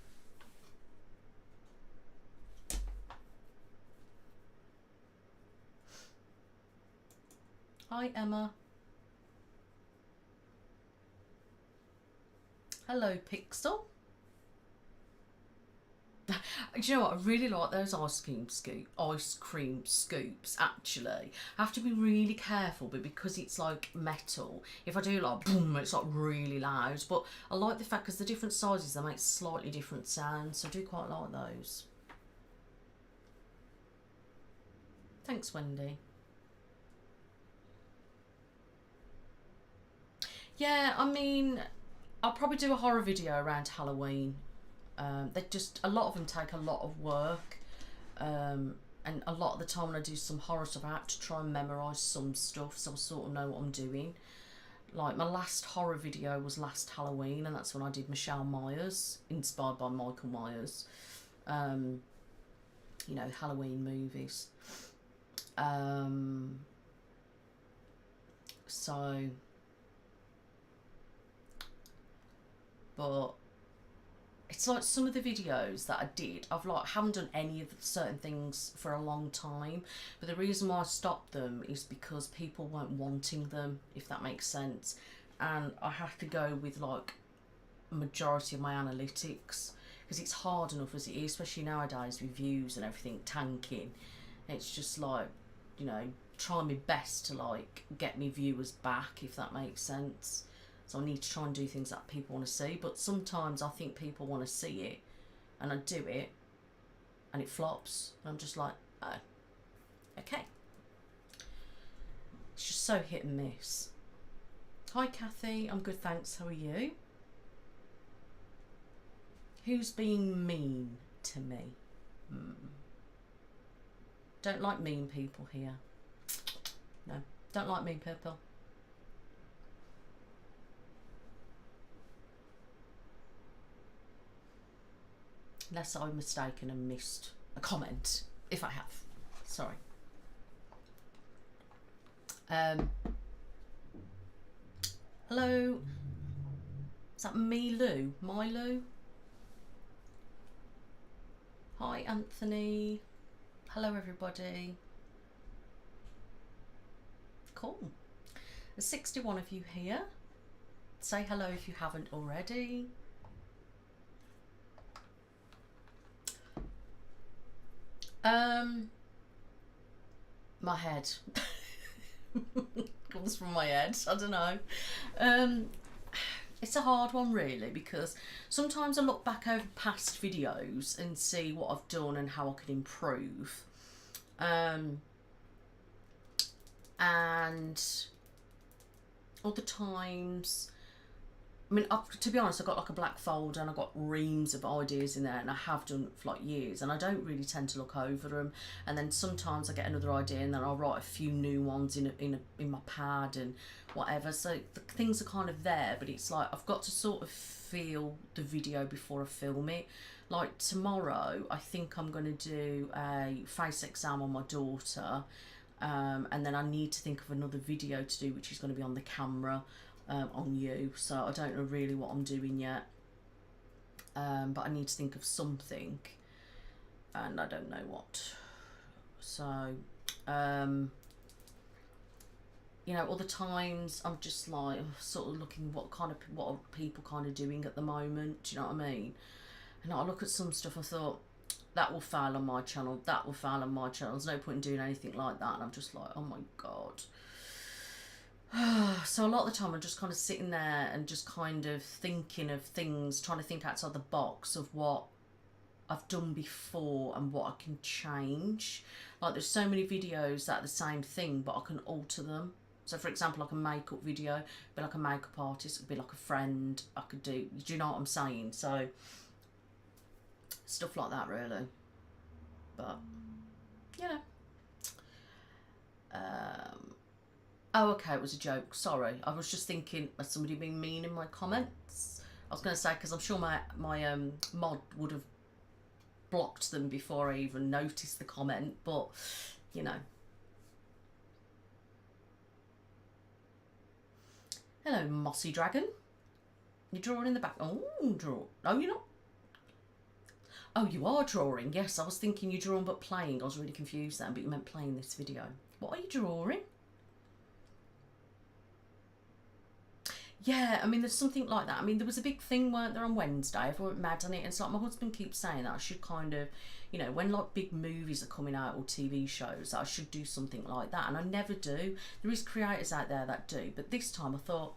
Hi, Emma. Hello, Pixel. Do you know what? I really like those ice cream scoops, actually. I have to be really careful, but because it's like metal, if I do like boom, it's like really loud. But I like the fact, because the different sizes, they make slightly different sounds, so I do quite like those. Thanks, Wendy. Yeah, I mean, I'll probably do a horror video around Halloween. A lot of them take a lot of work, and a lot of the time when I do some horror stuff, I have to try and memorise some stuff so I sort of know what I'm doing. Like, my last horror video was last Halloween, and that's when I did Michelle Myers, inspired by Michael Myers. Halloween movies. But it's like some of the videos that I did, haven't done any of certain things for a long time, but the reason why I stopped them is because people weren't wanting them, if that makes sense, and I have to go with like a majority of my analytics, because it's hard enough as it is, especially nowadays with views and everything tanking. It's just like, trying my best to like get me viewers back, if that makes sense. So I need to try and do things that people want to see. But sometimes I think people want to see it, and I do it, and it flops. And I'm just like, oh, okay. It's just so hit and miss. Hi, Kathy. I'm good, thanks. How are you? Who's being mean to me? Don't like mean people here. No, don't like mean people. Unless I'm mistaken and missed a comment, if I have. Sorry. Hello. Is that Milu? Milu? Hi, Anthony. Hello, everybody. Cool. There's 61 of you here. Say hello if you haven't already. My head. Comes from my head. I don't know. It's a hard one, really, because sometimes I look back over past videos and see what I've done and how I can improve. And other times, I mean, to be honest, I've got like a black folder and I've got reams of ideas in there, and I have done for like years, and I don't really tend to look over them. And then sometimes I get another idea, and then I'll write a few new ones in my pad and whatever. So the things are kind of there, but it's like I've got to sort of feel the video before I film it. Like tomorrow, I think I'm going to do a face exam on my daughter, and then I need to think of another video to do, which is going to be on the camera. On you, so I don't know really what I'm doing yet, but I need to think of something, and I don't know what. So you know, other times I'm just like sort of looking what are people kind of doing at the moment. Do you know what I mean? And I look at some stuff. I thought that will fail on my channel. That will fail on my channel. There's no point in doing anything like that. And I'm just like, oh my god. So a lot of the time I'm just kind of sitting there and just kind of thinking of things, trying to think outside the box of what I've done before and what I can change. Like there's so many videos that are the same thing, but I can alter them. So for example, like a makeup video, be like a makeup artist, it'd be like a friend. I could do you know what I'm saying? So stuff like that really. But you know. Oh, okay, it was a joke. Sorry, I was just thinking, has somebody been mean in my comments? I was going to say, because I'm sure my mod would have blocked them before I even noticed the comment, but, you know. Hello, Mossy Dragon. You're drawing in the back. Oh, draw. No, you're not. Oh, you are drawing. Yes, I was thinking you're drawing but playing. I was really confused then, but you meant playing this video. What are you drawing? Yeah, I mean, there's something like that. I mean, there was a big thing, weren't there, on Wednesday? Everyone went mad on it. And it's like my husband keeps saying that I should kind of, you know, when like big movies are coming out or TV shows, that I should do something like that. And I never do. There is creators out there that do. But this time I thought,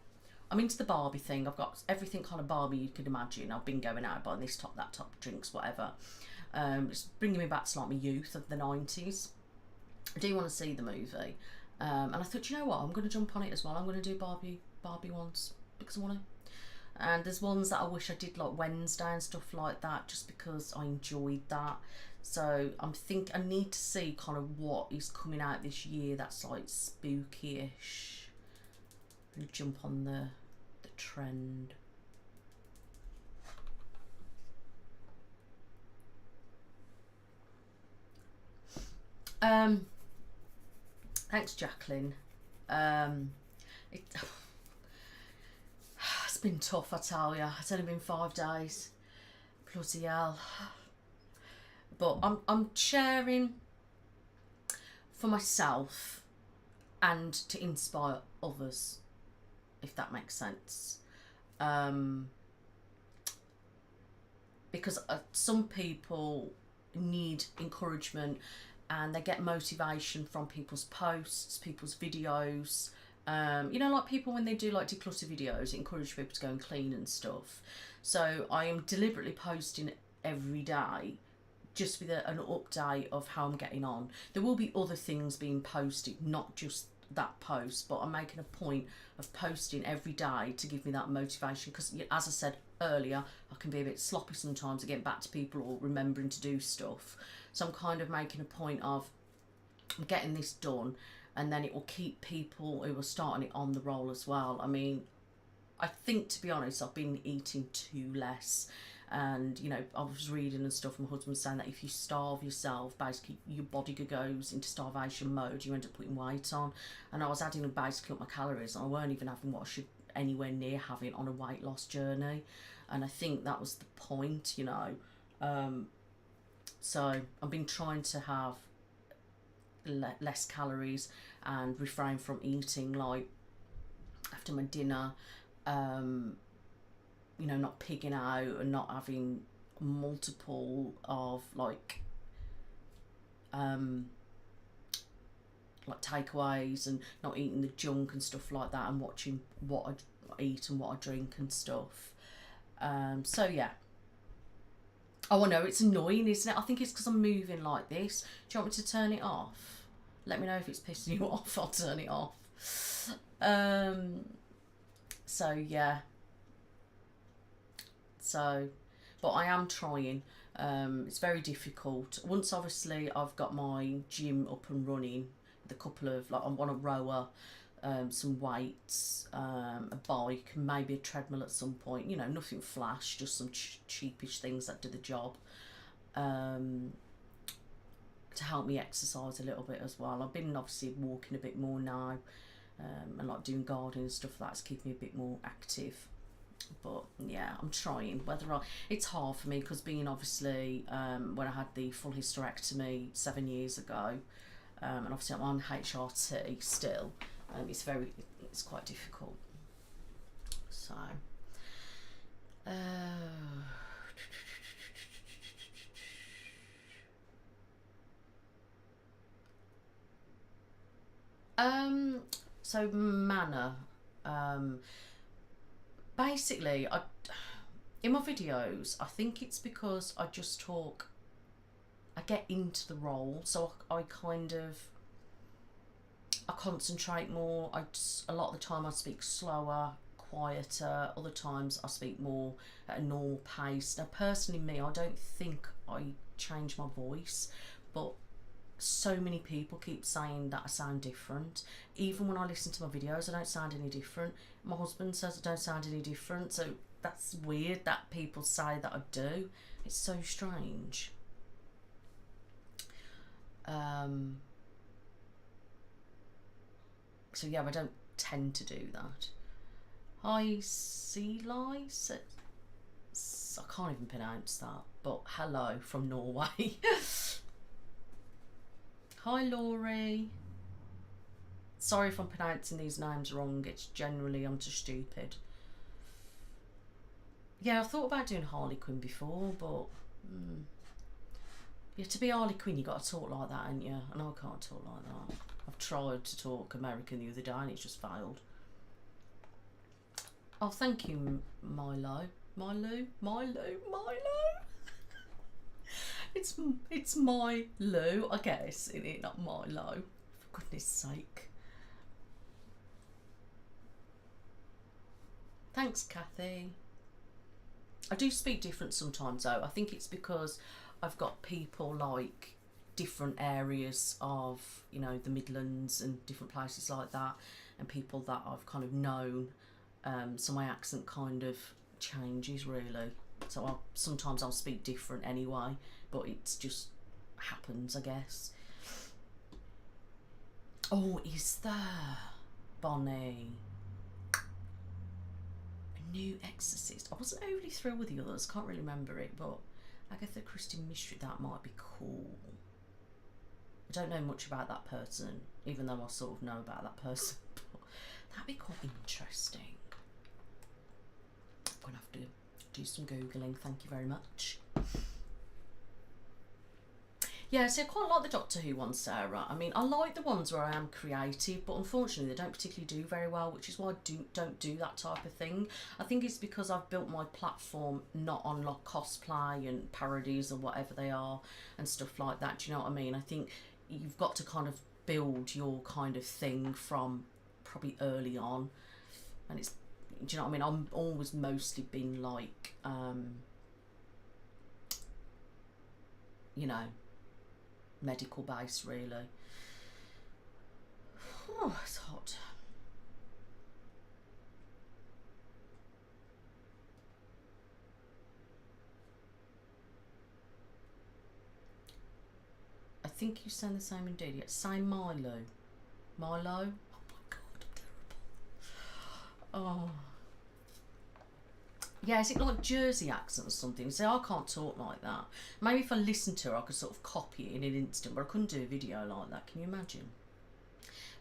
I'm into the Barbie thing. I've got everything kind of Barbie you could imagine. I've been going out buying this top, that top, drinks, whatever. It's bringing me back to like my youth of the 90s. I do want to see the movie. And I thought, you know what, I'm going to jump on it as well. I'm going to do Barbie ones because I want to. And there's ones that I wish I did like Wednesday and stuff like that, just because I enjoyed that. So I need to see kind of what is coming out this year that's like spooky-ish. And jump on the trend. Thanks, Jacqueline. It's been tough, I tell you. It's only been 5 days. Bloody hell. But I'm sharing for myself and to inspire others, if that makes sense. Because some people need encouragement and they get motivation from people's posts, people's videos. You know, like people when they do like declutter videos, encourage people to go and clean and stuff. So I am deliberately posting every day just with an update of how I'm getting on. There will be other things being posted, not just that post, but I'm making a point of posting every day to give me that motivation, because as I said earlier, I can be a bit sloppy sometimes at getting back to people or remembering to do stuff. So I'm kind of making a point of getting this done, and then it will keep people who are starting it on the roll as well. I mean, I think, to be honest, I've been eating too less. And, you know, I was reading and stuff, my husband was saying that if you starve yourself, basically your body goes into starvation mode, you end up putting weight on. And I was adding basically up my calories, and I weren't even having what I should anywhere near having on a weight loss journey. And I think that was the point, you know. So I've been trying to have less calories and refrain from eating like after my dinner, you know, not pigging out and not having multiple of like takeaways, and not eating the junk and stuff like that, and watching what I eat and what I drink and stuff. So yeah. Oh, I know, it's annoying, isn't it? I think it's because I'm moving like this. Do you want me to turn it off? Let me know if it's pissing you off. I'll turn it off. So yeah. So, but I am trying. It's very difficult. Once obviously I've got my gym up and running with a couple of, like, I want a rower, some weights, a bike, and maybe a treadmill at some point. You know, nothing flash, just some cheapish things that do the job, to help me exercise a little bit as well. I've been obviously walking a bit more now, and like doing gardening and stuff that's keeping me a bit more active. But yeah, I'm trying. It's hard for me because being obviously when I had the full hysterectomy 7 years ago, and obviously I'm on HRT still. It's quite difficult. So, so manner. Basically, in my videos, I think it's because I just talk. I get into the role, so I concentrate more. A lot of the time I speak slower, quieter. Other times I speak more at a normal pace. Now, personally, me, I don't think I change my voice, but so many people keep saying that I sound different. Even when I listen to my videos, I don't sound any different. My husband says I don't sound any different, so that's weird that people say that I do. It's so strange. So yeah, I don't tend to do that. Hi, Seelai. I can't even pronounce that, but hello from Norway. Hi, Laurie. Sorry if I'm pronouncing these names wrong. It's generally I'm just stupid. Yeah, I thought about doing Harley Quinn before, but yeah, to be Harley Quinn, you got to talk like that, ain't you? And I can't talk like that. I've tried to talk American the other day, and it's just failed. Oh, thank you, Milo. It's my Lou, I guess, isn't it? Not Milo. For goodness sake. Thanks, Kathy. I do speak different sometimes, though. I think it's because I've got people like different areas of, you know, the Midlands and different places like that, and people that I've kind of known. So my accent kind of changes, really. So sometimes I'll speak different anyway, but it's just happens, I guess. Oh, is there, Bonnie? A new Exorcist. I wasn't overly thrilled with the others, can't really remember it, but Agatha Christie Mystery, that might be cool. I don't know much about that person, even though I sort of know about that person, but that'd be quite interesting. I'm gonna have to do some Googling, thank you very much. Yeah, so I quite like the Doctor Who ones, Sarah. I mean, I like the ones where I am creative, but unfortunately they don't particularly do very well, which is why I don't do that type of thing. I think it's because I've built my platform not on like cosplay and parodies or whatever they are and stuff like that. Do you know what I mean? I think you've got to kind of build your kind of thing from probably early on, and it's, do you know what I mean? I'm always mostly been like, you know, medical base, really. Oh, it's hot. I think you sound the same indeed. Yeah, say Milo. Milo? Oh my god, I'm terrible. Oh. Yeah, is it like Jersey accent or something? See, I can't talk like that. Maybe if I listened to her, I could sort of copy it in an instant, but I couldn't do a video like that. Can you imagine?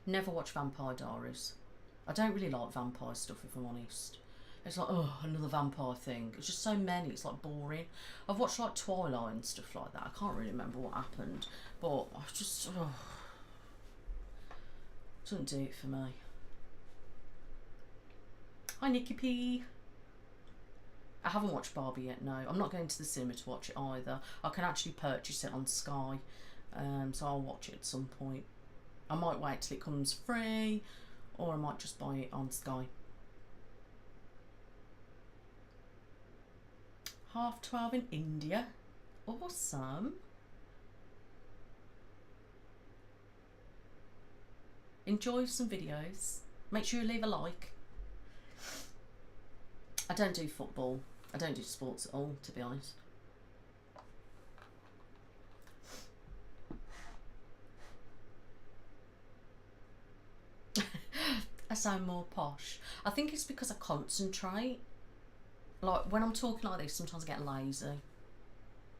Never watch Vampire Diaries. I don't really like vampire stuff, if I'm honest. It's like, oh, another vampire thing. It's just so many, it's like boring. I've watched like Twilight and stuff like that. I can't really remember what happened, but I just, oh, doesn't do it for me. Hi, Nikki P. I haven't watched Barbie yet, no. I'm not going to the cinema to watch it either. I can actually purchase it on Sky, so I'll watch it at some point. I might wait till it comes free, or I might just buy it on Sky. 12:30 in India. Awesome. Enjoy some videos. Make sure you leave a like. I don't do football. I don't do sports at all, to be honest. I sound more posh. I think it's because I concentrate. Like, when I'm talking like this, sometimes I get lazy.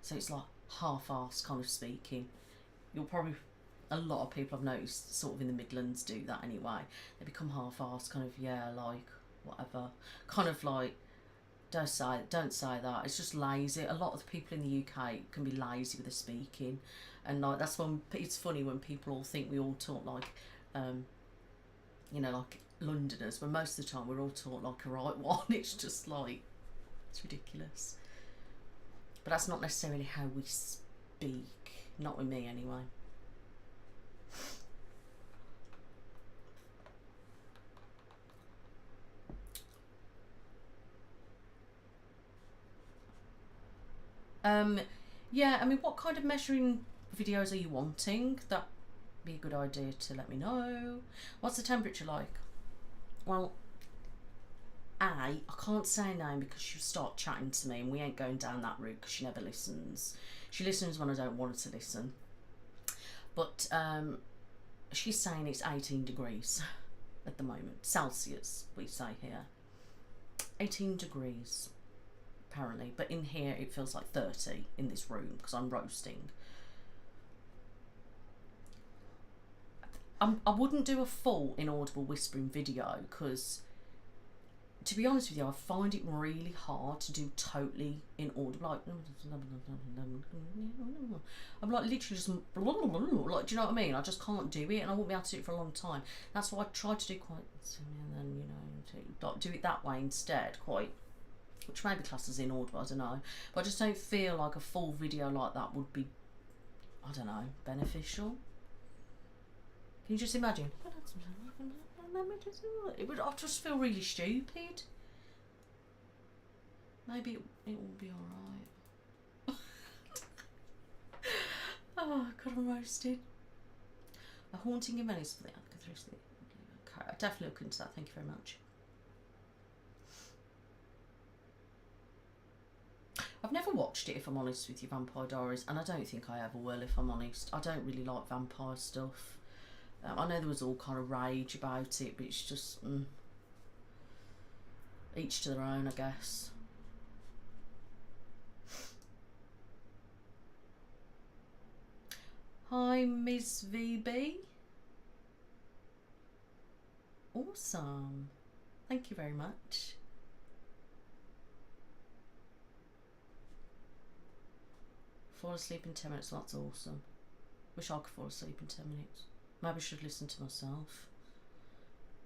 So it's like half-assed kind of speaking. You'll probably a lot of people I've noticed sort of in the Midlands do that anyway. They become half-arsed, kind of, yeah, like, whatever. Kind of like, don't say that. It's just lazy. A lot of the people in the UK can be lazy with their speaking. And like, that's when, it's funny when people all think we all talk like, you know, like Londoners, when most of the time we're all taught like a right one. It's just like, it's ridiculous. But that's not necessarily how we speak, not with me anyway. Yeah, I mean, what kind of measuring videos are you wanting? That'd be a good idea to let me know. What's the temperature like? Well, I can't say her name because she'll start chatting to me and we ain't going down that route because she never listens. She listens when I don't want her to listen. But she's saying it's 18 degrees at the moment. Celsius, we say here. 18 degrees, apparently. But in here it feels like 30 in this room because I'm roasting. I wouldn't do a full inaudible whispering video because, to be honest with you, I find it really hard to do totally inaudible. Like, I'm like literally just like, do you know what I mean? I just can't do it, and I won't be able to do it for a long time. That's why I try to do quite, and then, you know, do it that way instead, quite, which maybe class as inaudible, I don't know. But I just don't feel like a full video like that would be, I don't know, beneficial. Can you just imagine? It would. I just feel really stupid. Maybe it will be all right. Oh God, I'm roasted. A haunting in Venice for the Alcatraz. Okay, I'll definitely look into that. Thank you very much. I've never watched it, if I'm honest with you, Vampire Diaries, and I don't think I ever will, if I'm honest. I don't really like vampire stuff. I know there was all kind of rage about it, but it's just each to their own, I guess. Hi, Ms. VB. Awesome. Thank you very much. Fall asleep in 10 minutes, that's awesome. Wish I could fall asleep in 10 minutes. Maybe I should listen to myself.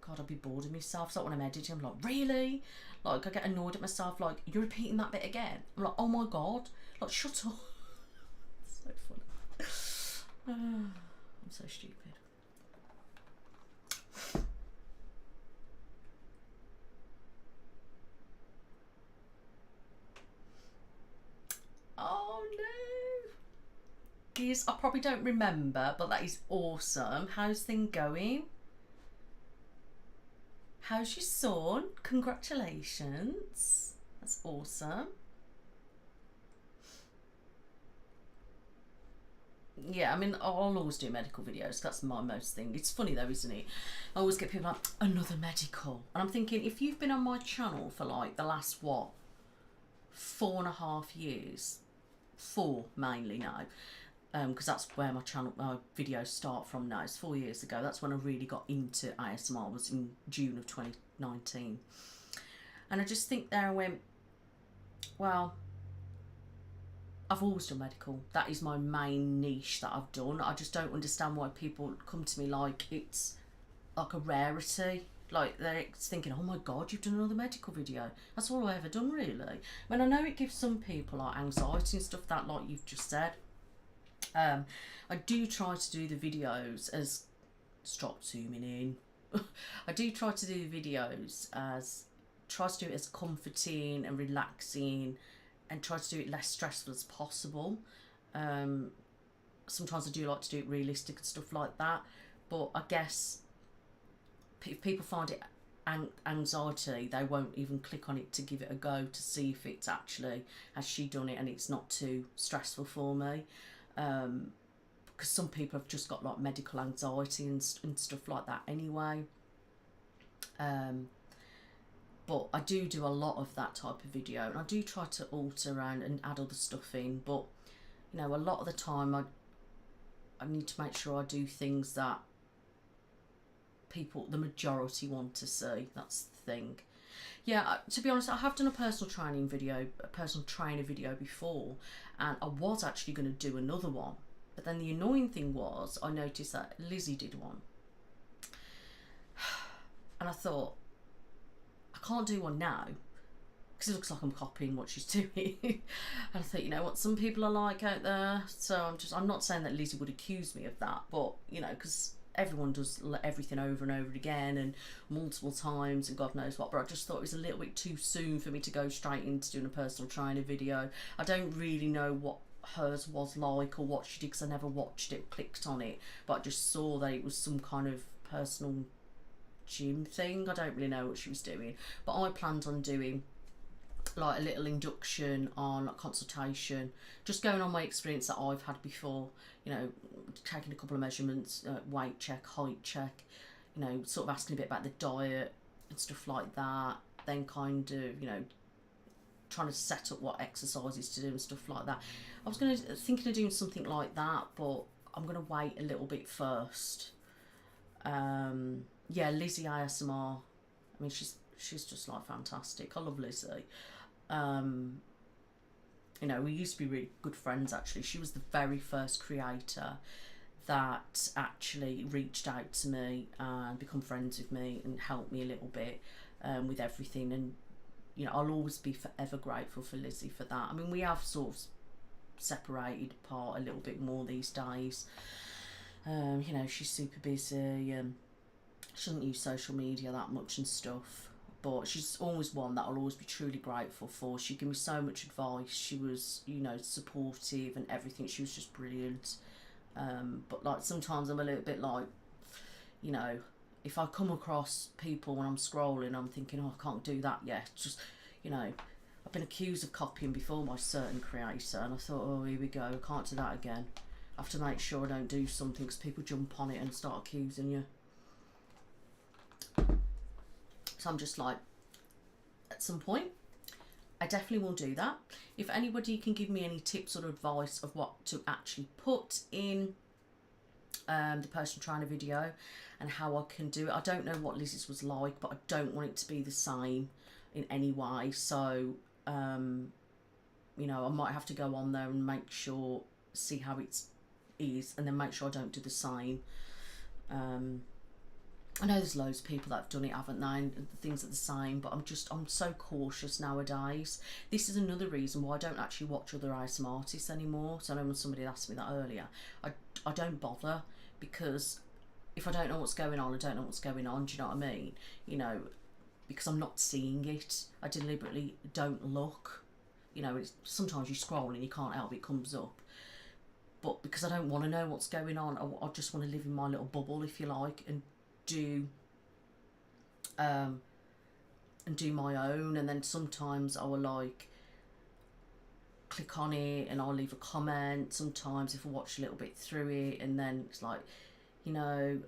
God, I'd be bored of myself. It's like when I'm editing, I'm like, really? Like, I get annoyed at myself, like, you're repeating that bit again? I'm like, oh my God. Like, shut up. It's so funny. I'm so stupid. Oh no. Geez, I probably don't remember, but that is awesome. How's things going? How's your son? Congratulations. That's awesome. Yeah, I mean, I'll always do medical videos. That's my most thing. It's funny though, isn't it? I always get people like, another medical. And I'm thinking, if you've been on my channel for like the last, what, 4.5 years, 4 mainly now, because that's where my videos start from now. It's 4 years ago. That's when I really got into ASMR, was in June of 2019. And I just think there I went, well, I've always done medical. That is my main niche that I've done. I just don't understand why people come to me like it's like a rarity. Like they're thinking, oh my God, you've done another medical video. That's all I've ever done, really. I mean, I know it gives some people like anxiety and stuff, that like you've just said. I do try to do the videos as, stop zooming in. I do try to do the videos as, try to do it as comforting and relaxing, and try to do it less stressful as possible. Sometimes I do like to do it realistic and stuff like that, but I guess if people find it anxiety, they won't even click on it to give it a go to see if it's actually, has she done it and it's not too stressful for me. Because some people have just got like medical anxiety and stuff like that anyway. But I do a lot of that type of video, and I do try to alter around and add other stuff in, but you know, a lot of the time I I need to make sure I do things that people, the majority, want to see. That's the thing. Yeah, to be honest, I have done a personal trainer video before, and I was actually going to do another one. But then the annoying thing was, I noticed that Lizzie did one. And I thought, I can't do one now, because it looks like I'm copying what she's doing. And I thought, you know what some people are like out there. So I'm not saying that Lizzie would accuse me of that, but, you know, because everyone does everything over and over again and multiple times and God knows what, but I just thought it was a little bit too soon for me to go straight into doing a personal trainer video. I don't really know what hers was like or what she did, because I never watched it, clicked on it, but I just saw that it was some kind of personal gym thing. I don't really know what she was doing, but I planned on doing like a little induction on consultation, just going on my experience that I've had before, you know, taking a couple of measurements, weight check, height check, you know, sort of asking a bit about the diet and stuff like that, then kind of, you know, trying to set up what exercises to do and stuff like that. I was thinking of doing something like that, but I'm going to wait a little bit first. Yeah, Lizzie ASMR, I mean, she's just like fantastic. I love Lizzie. You know, we used to be really good friends actually. She was the very first creator that actually reached out to me and become friends with me and helped me a little bit with everything. And, you know, I'll always be forever grateful for Lizzie for that. I mean, we have sort of separated apart a little bit more these days. You know, she's super busy and she doesn't use social media that much and stuff. But she's always one that I'll always be truly grateful for. She gave me so much advice. She was, you know, supportive and everything. She was just brilliant. But like sometimes I'm a little bit like, you know, if I come across people when I'm scrolling, I'm thinking, oh, I can't do that yet. Just, you know, I've been accused of copying before by a certain creator, and I thought, oh, here we go, I can't do that again. I have to make sure I don't do something because people jump on it and start accusing you. So I'm just like, at some point, I definitely will do that. If anybody can give me any tips or advice of what to actually put in the personal trainer video and how I can do it. I don't know what Lizzie's was like, but I don't want it to be the same in any way. So, you know, I might have to go on there and make sure, see how it is, and then make sure I don't do the same. I know there's loads of people that have done it, haven't they, and things are the same, but I'm so cautious nowadays. This is another reason why I don't actually watch other ASMR artists anymore. So I know when somebody asked me that earlier, I don't bother, because if I don't know what's going on, I don't know what's going on, do you know what I mean? You know, because I'm not seeing it, I deliberately don't look. You know, sometimes you scroll and you can't help it comes up. But because I don't want to know what's going on, I just want to live in my little bubble, if you like, and do my own. And then sometimes I will like click on it and I'll leave a comment sometimes if I watch a little bit through it, and then it's like, you know,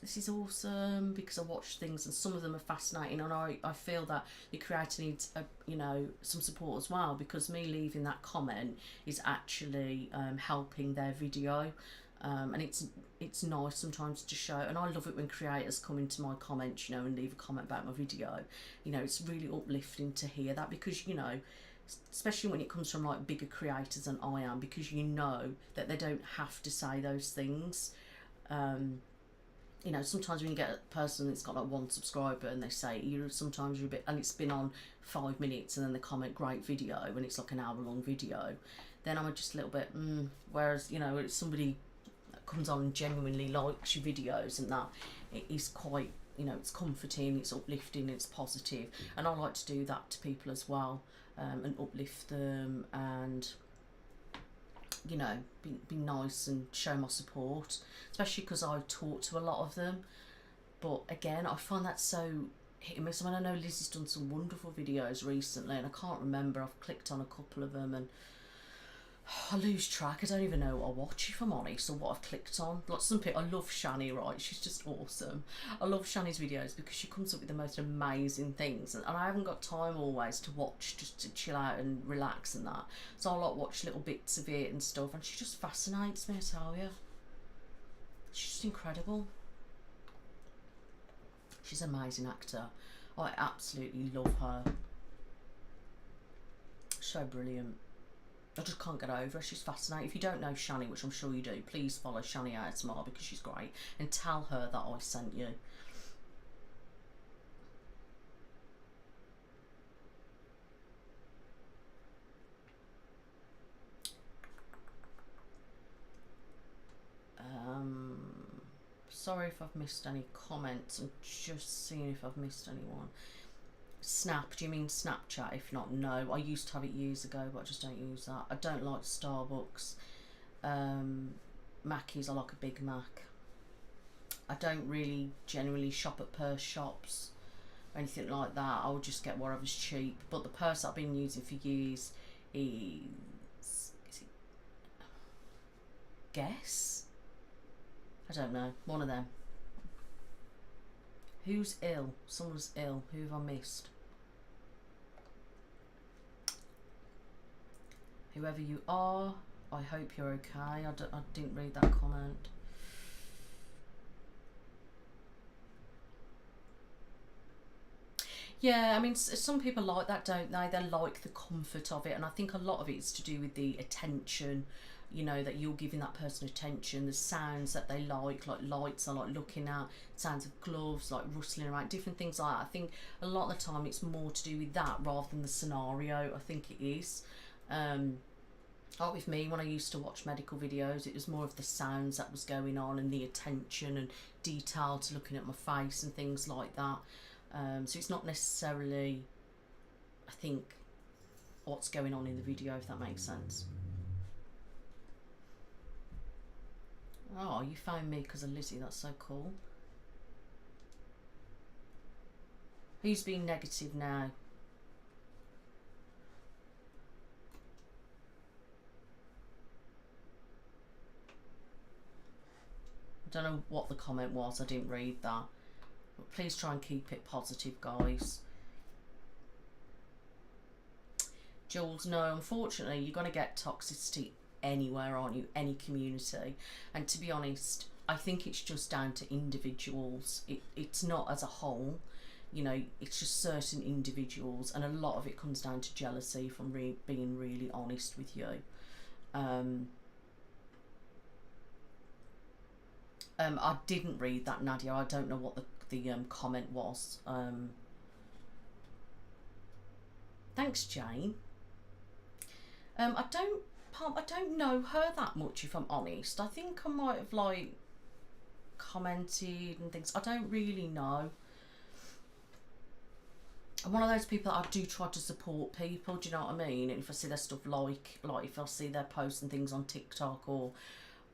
this is awesome because I watch things and some of them are fascinating, and I feel that the creator needs you know, some support as well, because me leaving that comment is actually helping their video. And it's nice sometimes to show, and I love it when creators come into my comments, you know, and leave a comment about my video. You know, it's really uplifting to hear that, because, you know, especially when it comes from like bigger creators than I am, because you know that they don't have to say those things. You know, sometimes when you get a person that's got like 1 subscriber and they say, sometimes you're a bit, and it's been on 5 minutes, and then they comment great video and it's like an hour-long video, then I'm just a little bit whereas, you know, it's somebody comes on and genuinely likes your videos and that, it is quite, you know, it's comforting, it's uplifting, it's positive, and I like to do that to people as well, and uplift them, and, you know, be nice and show my support, especially because I talk to a lot of them. But again, I find that so hit and miss. I mean, I know Lizzie's done some wonderful videos recently, and I can't remember, I've clicked on a couple of them and I lose track. I don't even know what I watch, if I'm honest, or what I've clicked on. Like some people, I love Shani, right? She's just awesome. I love Shani's videos because she comes up with the most amazing things, and I haven't got time always to watch, just to chill out and relax and that. So I like watch little bits of it and stuff, and she just fascinates me, I tell you. She's just incredible. She's an amazing actor. I absolutely love her. So brilliant. I just can't get over her. She's fascinating. If you don't know Shani, which I'm sure you do, please follow Shani ASMR because she's great. And tell her that I sent you. Sorry if I've missed any comments. I'm just seeing if I've missed anyone. Snap, do you mean Snapchat? If not, no. I used to have it years ago, but I just don't use that. I don't like Starbucks. Mackies, I like a Big Mac. I don't really generally shop at purse shops or anything like that. I would just get whatever's cheap. But the purse I've been using for years is it Guess? I don't know. One of them. Who's ill? Someone's ill. Who have I missed? Whoever you are, I hope you're okay. I didn't read that comment. Yeah, I mean, some people like that, don't they? They like the comfort of it, and I think a lot of it is to do with the attention, you know, that you're giving that person attention, the sounds that they like lights I like looking at, sounds of gloves, like rustling around, different things like that. I think a lot of the time it's more to do with that rather than the scenario. I think it is. Like with me, when I used to watch medical videos, it was more of the sounds that was going on and the attention and detail to looking at my face and things like that. So it's not necessarily, I think, what's going on in the video, if that makes sense. Oh, you found me because of Lizzie. That's so cool. Who's being negative now? I don't know what the comment was. I didn't read that. But please try and keep it positive, guys. Jules, no, unfortunately, you're going to get toxicity anywhere, aren't you? Any community. And to be honest, I think it's just down to individuals. It's not as a whole, you know, it's just certain individuals, and a lot of it comes down to jealousy, if I'm being really honest with you. I didn't read that, Nadia. I don't know what the comment was. Thanks, Jane. I don't know her that much, if I'm honest. I think I might have like commented and things. I don't really know. I'm one of those people that I do try to support people, do you know what I mean? And if I see their stuff, like if I see their posts and things on TikTok or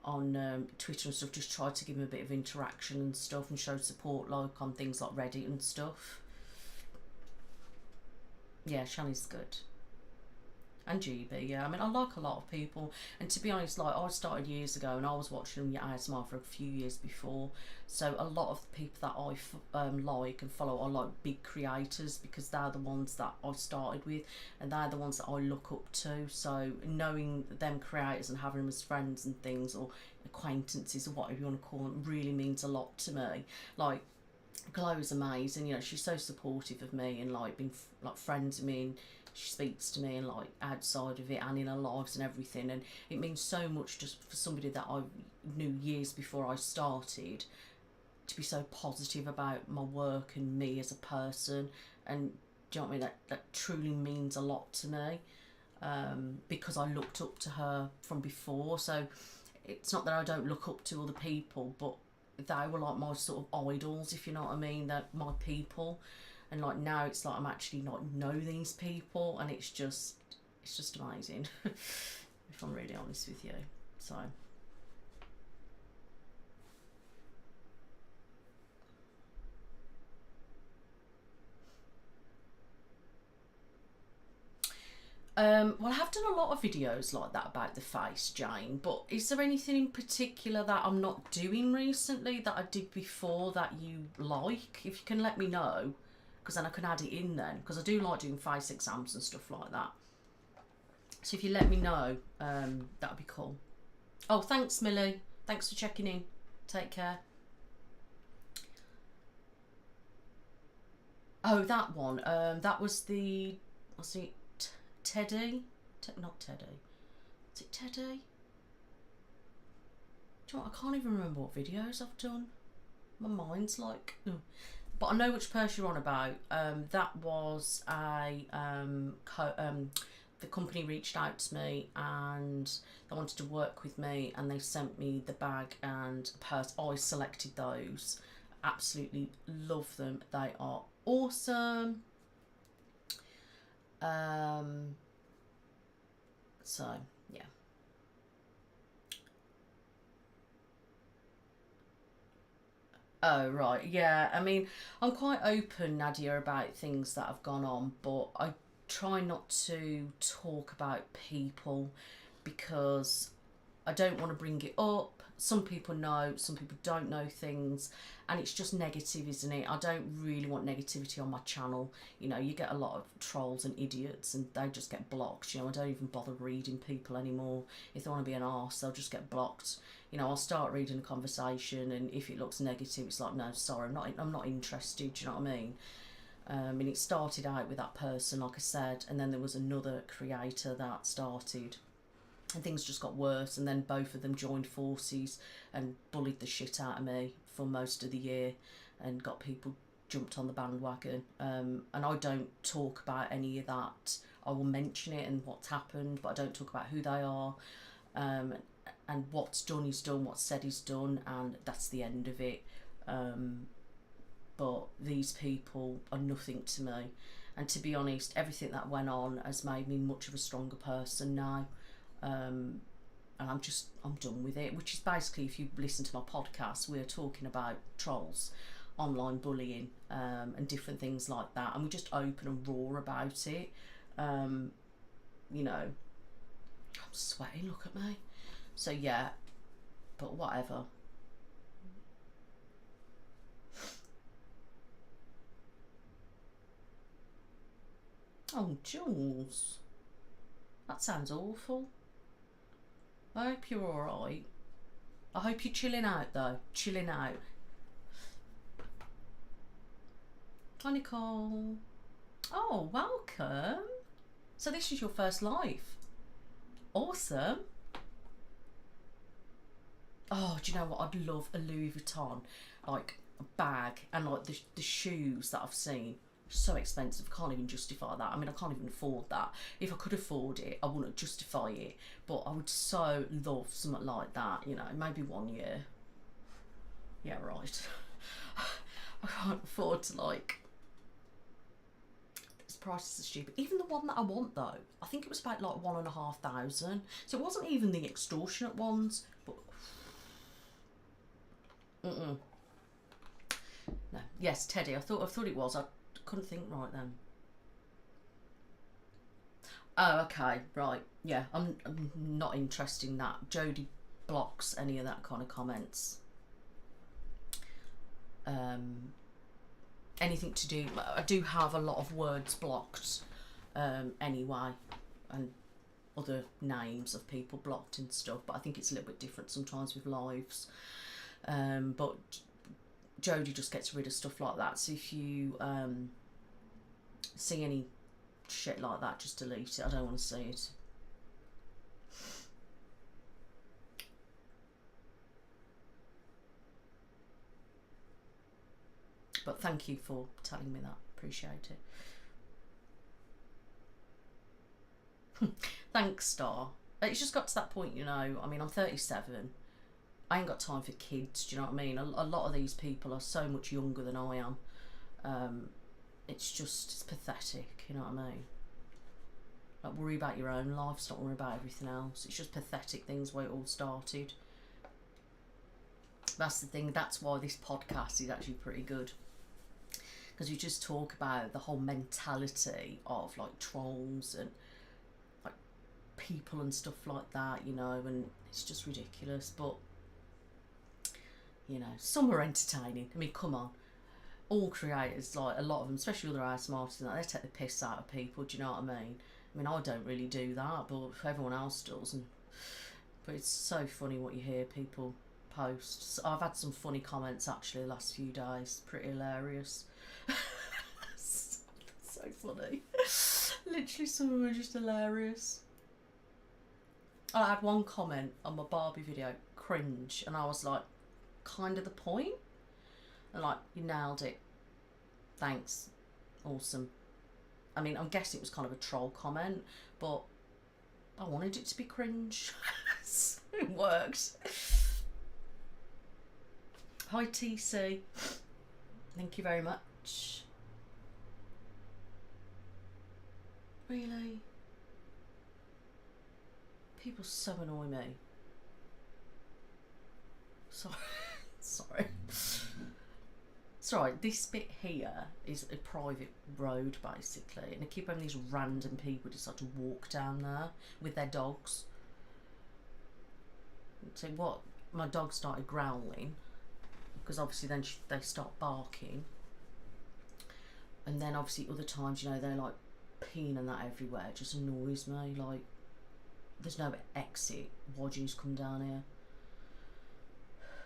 on Twitter and stuff, just try to give them a bit of interaction and stuff and show support, like on things like Reddit and stuff. Yeah, Shani's good. And GB, yeah. I mean, I like a lot of people, and to be honest, like, I started years ago and I was watching ASMR for a few years before, so a lot of the people that I like and follow are like big creators, because they're the ones that I started with and they're the ones that I look up to. So knowing them creators and having them as friends and things, or acquaintances or whatever you want to call them, really means a lot to me. Like, Glow is amazing, you know, she's so supportive of me and like being like friends with me, and she speaks to me and like outside of it and in her lives and everything, and it means so much just for somebody that I knew years before I started to be so positive about my work and me as a person. And do you know what I mean? That truly means a lot to me, because I looked up to her from before. So it's not that I don't look up to other people, but they were like my sort of idols, if you know what I mean. They're my people. And like now it's like I'm actually not know these people, and it's just amazing if I'm really honest with you. So well, I have done a lot of videos like that about the face, Jane, but is there anything in particular that I'm not doing recently that I did before that you like? If you can let me know, because then I can add it in then, because I do like doing face exams and stuff like that. So if you let me know, that would be cool. Oh, thanks, Millie. Thanks for checking in. Take care. Oh, that one. That was the, was it Teddy? Not Teddy. Is it Teddy? Do you know what? I can't even remember what videos I've done. My mind's like, but I know which person you're on about. That was the company reached out to me and they wanted to work with me, and they sent me the bag and purse. I selected those. Absolutely love them. They are awesome. So yeah. Oh right, yeah. I mean, I'm quite open, Nadia, about things that have gone on, but I try not to talk about people because I don't want to bring it up. Some people know, some people don't know things, and it's just negative, isn't it? I don't really want negativity on my channel. You know, you get a lot of trolls and idiots, and they just get blocked. You know, I don't even bother reading people anymore. If they want to be an arse, they'll just get blocked. You know, I'll start reading a conversation, and if it looks negative, it's like, no, sorry, I'm not interested. Do you know what I mean? And it started out with that person, like I said, and then there was another creator that started, and things just got worse, and then both of them joined forces and bullied the shit out of me for most of the year and got people jumped on the bandwagon. And I don't talk about any of that. I will mention it and what's happened, but I don't talk about who they are. And what's done is done, what's said is done, and that's the end of it. But these people are nothing to me, and to be honest, everything that went on has made me much of a stronger person now. And I'm done with it, which is basically, if you listen to my podcast, we're talking about trolls, online bullying, and different things like that, and we just open and raw about it. You know, I'm sweating, look at me. So yeah, but whatever. Oh, Jules, that sounds awful. I hope you're alright. I hope you're chilling out though. Chilling out. Hi, Nicole. Oh, welcome. So this is your first live. Awesome. Oh, do you know what? I'd love a Louis Vuitton, like, a bag, and like the shoes that I've seen. So expensive, can't even justify that. I mean, I can't even afford that. If I could afford it, I wouldn't justify it, but I would so love something like that, you know, maybe 1 year. Yeah, right. I can't afford to, like, these prices are stupid. Even the one that I want though, I think it was about like 1,500, so it wasn't even the extortionate ones, but no. Yes, Teddy, I thought it was. I couldn't think right then. Oh, okay, right. Yeah, I'm not interested in that. Jodie blocks any of that kind of comments. Anything to do, I do have a lot of words blocked anyway, and other names of people blocked and stuff, but I think it's a little bit different sometimes with lives. But Jodie just gets rid of stuff like that, so if you see any shit like that, just delete it. I don't want to see it. But thank you for telling me that. Appreciate it. Thanks, Star. It's just got to that point, you know. I mean, I'm 37. I ain't got time for kids. Do you know what I mean? A lot of these people are so much younger than I am. It's pathetic. You know what I mean? Like, worry about your own life, not worry about everything else. It's just pathetic things where it all started. That's the thing. That's why this podcast is actually pretty good, because you just talk about the whole mentality of like trolls and like people and stuff like that, you know, and it's just ridiculous. But you know, some are entertaining. I mean, come on. All creators, like a lot of them, especially other house artists, they take the piss out of people. Do you know what I mean? I mean, I don't really do that, but everyone else does. But it's so funny what you hear people posts. I've had some funny comments actually the last few days. Pretty hilarious. So funny. Literally, some of them are just hilarious. I had one comment on my Barbie video, cringe, and I was like, kind of the point? And like, you nailed it. Thanks. Awesome. I mean, I'm guessing it was kind of a troll comment, but I wanted it to be cringe. So it worked. Hi TC. Thank you very much. Really? People so annoy me. Sorry. Sorry. It's alright, this bit here is a private road basically, and I keep having these random people decide to walk down there with their dogs. So what? My dog started growling, because obviously then they start barking, and then obviously other times, you know, they're like peeing and that everywhere. It just annoys me. Like, there's no exit. Why do you just come down here?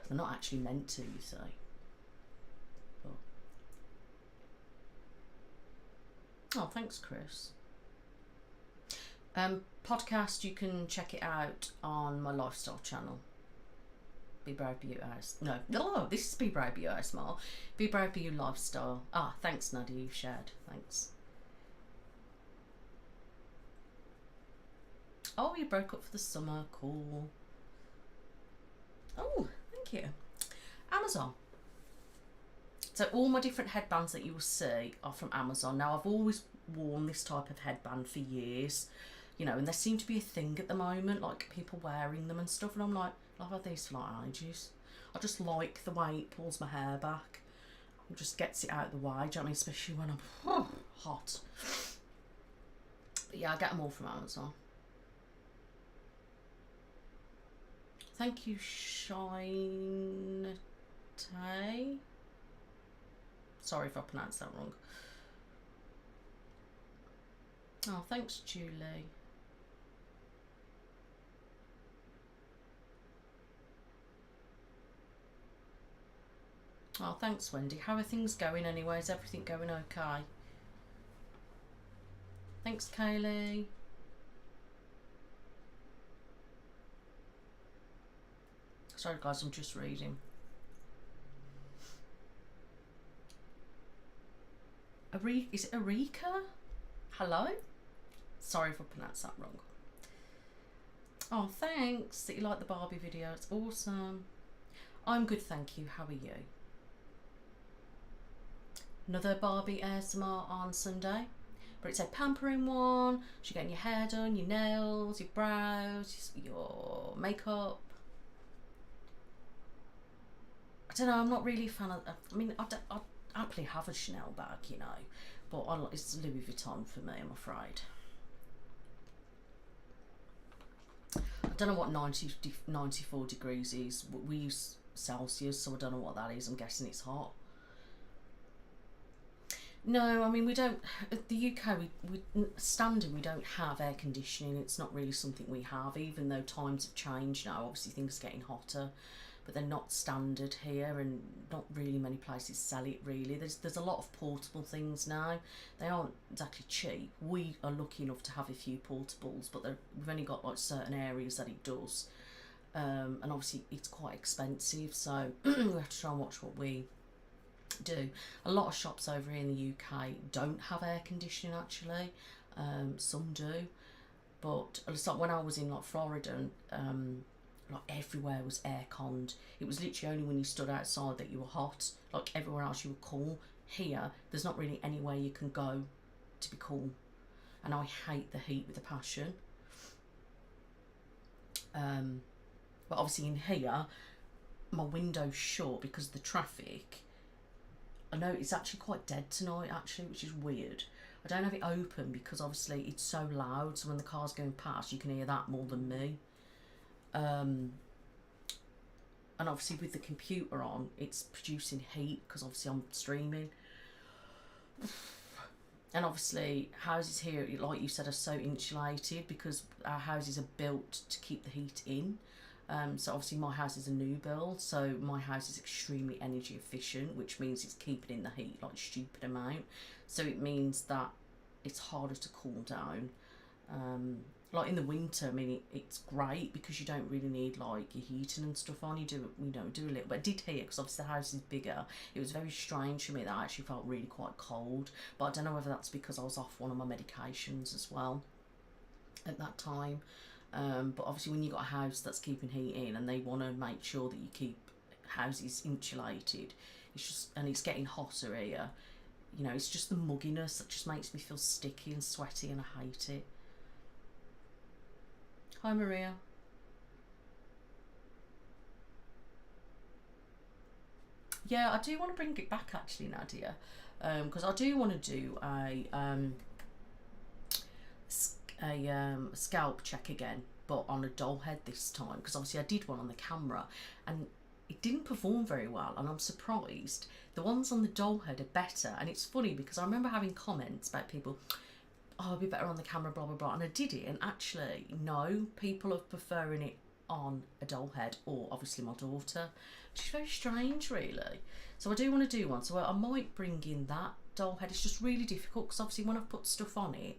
They're not actually meant to, you see. Oh, thanks, Chris. Podcast, you can check it out on my lifestyle channel. Be Brave, Be You ASMR. No, this is Be Brave, Be You ASMR. Be Brave, Be You Lifestyle. Ah, thanks, Nadia, you've shared. Thanks. Oh, you broke up for the summer. Cool. Oh, thank you. Amazon. So all my different headbands that you will see are from Amazon. Now, I've always worn this type of headband for years, you know, and there seem to be a thing at the moment, like people wearing them and stuff, and I'm like, I've had these for like ages. I just like the way it pulls my hair back. It just gets it out of the way, do you know what I mean? Especially when I'm hot. But yeah, I get them all from Amazon. Thank you, Shine Tay. Sorry if I pronounced that wrong. Oh, thanks, Julie. Oh, thanks, Wendy. How are things going anyway? Is everything going okay? Thanks, Kaylee. Sorry, guys, I'm just reading. Is it Erika? Hello? Sorry if I pronounced that wrong. Oh, thanks that you like the Barbie video. It's awesome. I'm good, thank you. How are you? Another Barbie ASMR on Sunday. But it's a pampering one. You're getting your hair done, your nails, your brows, your makeup. I don't know, I'm not really a fan of... I mean, I happily have a Chanel bag, you know, but it's Louis Vuitton for me, I'm afraid. I don't know what 94 degrees is. We use Celsius, so I don't know what that is. I'm guessing it's hot. No, I mean, we don't... The UK, we standard, we don't have air conditioning. It's not really something we have, even though times have changed now. Obviously, things are getting hotter. But they're not standard here, and not really many places sell it really. There's a lot of portable things now. They aren't exactly cheap. We are lucky enough to have a few portables, but we've only got like certain areas that it does, and obviously it's quite expensive, so we have to try and watch what we do. A lot of shops over here in the UK don't have air conditioning actually. Some do, but it's like when I was in like Florida, like everywhere was air-conned. It was literally only when you stood outside that you were hot. Like everywhere else you were cool. Here, there's not really anywhere you can go to be cool. And I hate the heat with a passion. But obviously in here, my window's shut because of the traffic. I know it's actually quite dead tonight actually, which is weird. I don't have it open because obviously it's so loud, so when the car's going past you can hear that more than me. And obviously with the computer on, it's producing heat because obviously I'm streaming. And obviously houses here, like you said, are so insulated because our houses are built to keep the heat in. So obviously my house is a new build, so my house is extremely energy efficient, which means it's keeping in the heat like a stupid amount. So it means that it's harder to cool down. Like in the winter, I mean, it's great because you don't really need like your heating and stuff on. You do a little, but I did hear, because obviously the house is bigger. It was very strange for me that I actually felt really quite cold, but I don't know whether that's because I was off one of my medications as well at that time. But obviously when you've got a house that's keeping heat in and they want to make sure that you keep houses insulated, and it's getting hotter here, you know, it's just the mugginess that just makes me feel sticky and sweaty, and I hate it. Hi Maria. Yeah, I do want to bring it back actually, Nadia, because I do want to do a scalp check again, but on a doll head this time, because obviously I did one on the camera and it didn't perform very well, and I'm surprised. The ones on the doll head are better, and it's funny because I remember having comments about people, oh, it'd be better on the camera, blah blah blah, and I did it, and actually no, people are preferring it on a doll head, or obviously my daughter, which is very strange really. So I do want to do one, so I might bring in that doll head. It's just really difficult because obviously when I've put stuff on it,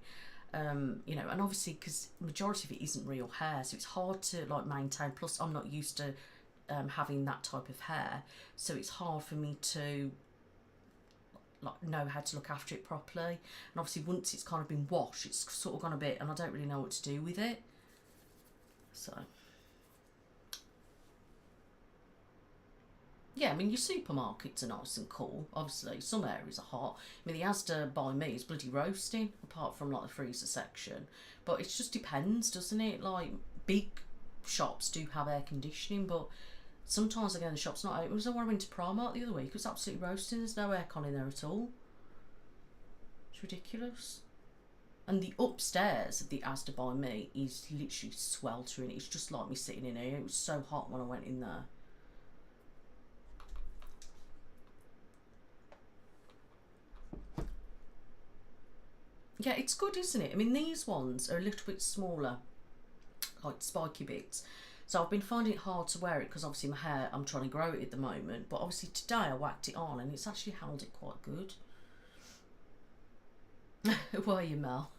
you know, and obviously because majority of it isn't real hair, so it's hard to like maintain, plus I'm not used to having that type of hair, so it's hard for me to like know how to look after it properly. And obviously once it's kind of been washed, it's sort of gone a bit, and I don't really know what to do with it. So yeah, I mean, your supermarkets are nice and cool. Obviously some areas are hot. I mean, the Asda by me is bloody roasting, apart from like the freezer section, but it just depends, doesn't it? Like big shops do have air conditioning, but sometimes I go in the shop's not open. It was when I went to Primark the other week, it was absolutely roasting. There's no aircon in there at all. It's ridiculous. And the upstairs of the Asda by me is literally sweltering. It's just like me sitting in here. It was so hot when I went in there. Yeah, it's good, isn't it? I mean, these ones are a little bit smaller, like spiky bits. So I've been finding it hard to wear it because obviously my hair, I'm trying to grow it at the moment. But obviously today I whacked it on and it's actually held it quite good. Who are you, Mel?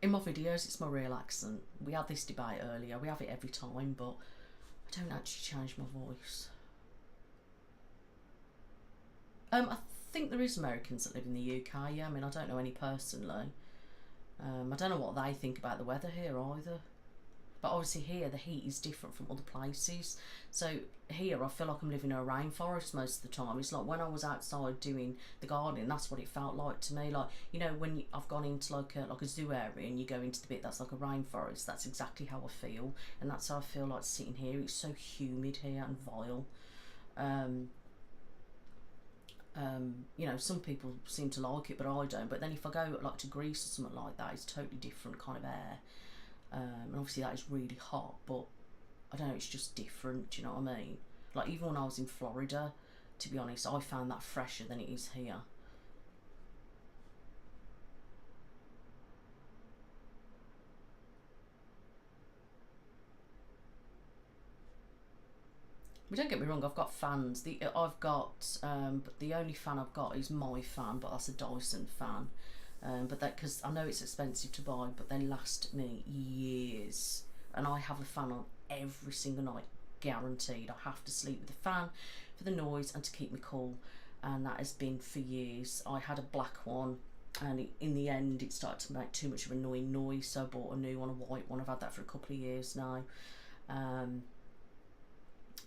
In my videos, it's my real accent. We had this debate earlier. We have it every time, but I don't actually change my voice. I think there is Americans that live in the UK. Yeah, I mean, I don't know any personally. I don't know what they think about the weather here either. But obviously here the heat is different from other places. So here I feel like I'm living in a rainforest most of the time. It's like when I was outside doing the gardening, that's what it felt like to me. Like, you know, when I've gone into like a zoo area and you go into the bit that's like a rainforest, that's exactly how I feel. And that's how I feel like sitting here. It's so humid here and vile. You know, some people seem to like it, but I don't. But then if I go like to Greece or something like that, it's totally different kind of air. And obviously that is really hot, but I don't know, it's just different, do you know what I mean? Like even when I was in Florida, to be honest, I found that fresher than it is here. But don't get me wrong, I've got fans. But the only fan I've got is my fan, but that's a Dyson fan. But that, because I know it's expensive to buy, but they last me years, and I have a fan on every single night, guaranteed. I have to sleep with a fan for the noise and to keep me cool, and that has been for years. I had a black one, and in the end it started to make too much of an annoying noise, so I bought a new one, a white one. I've had that for a couple of years now.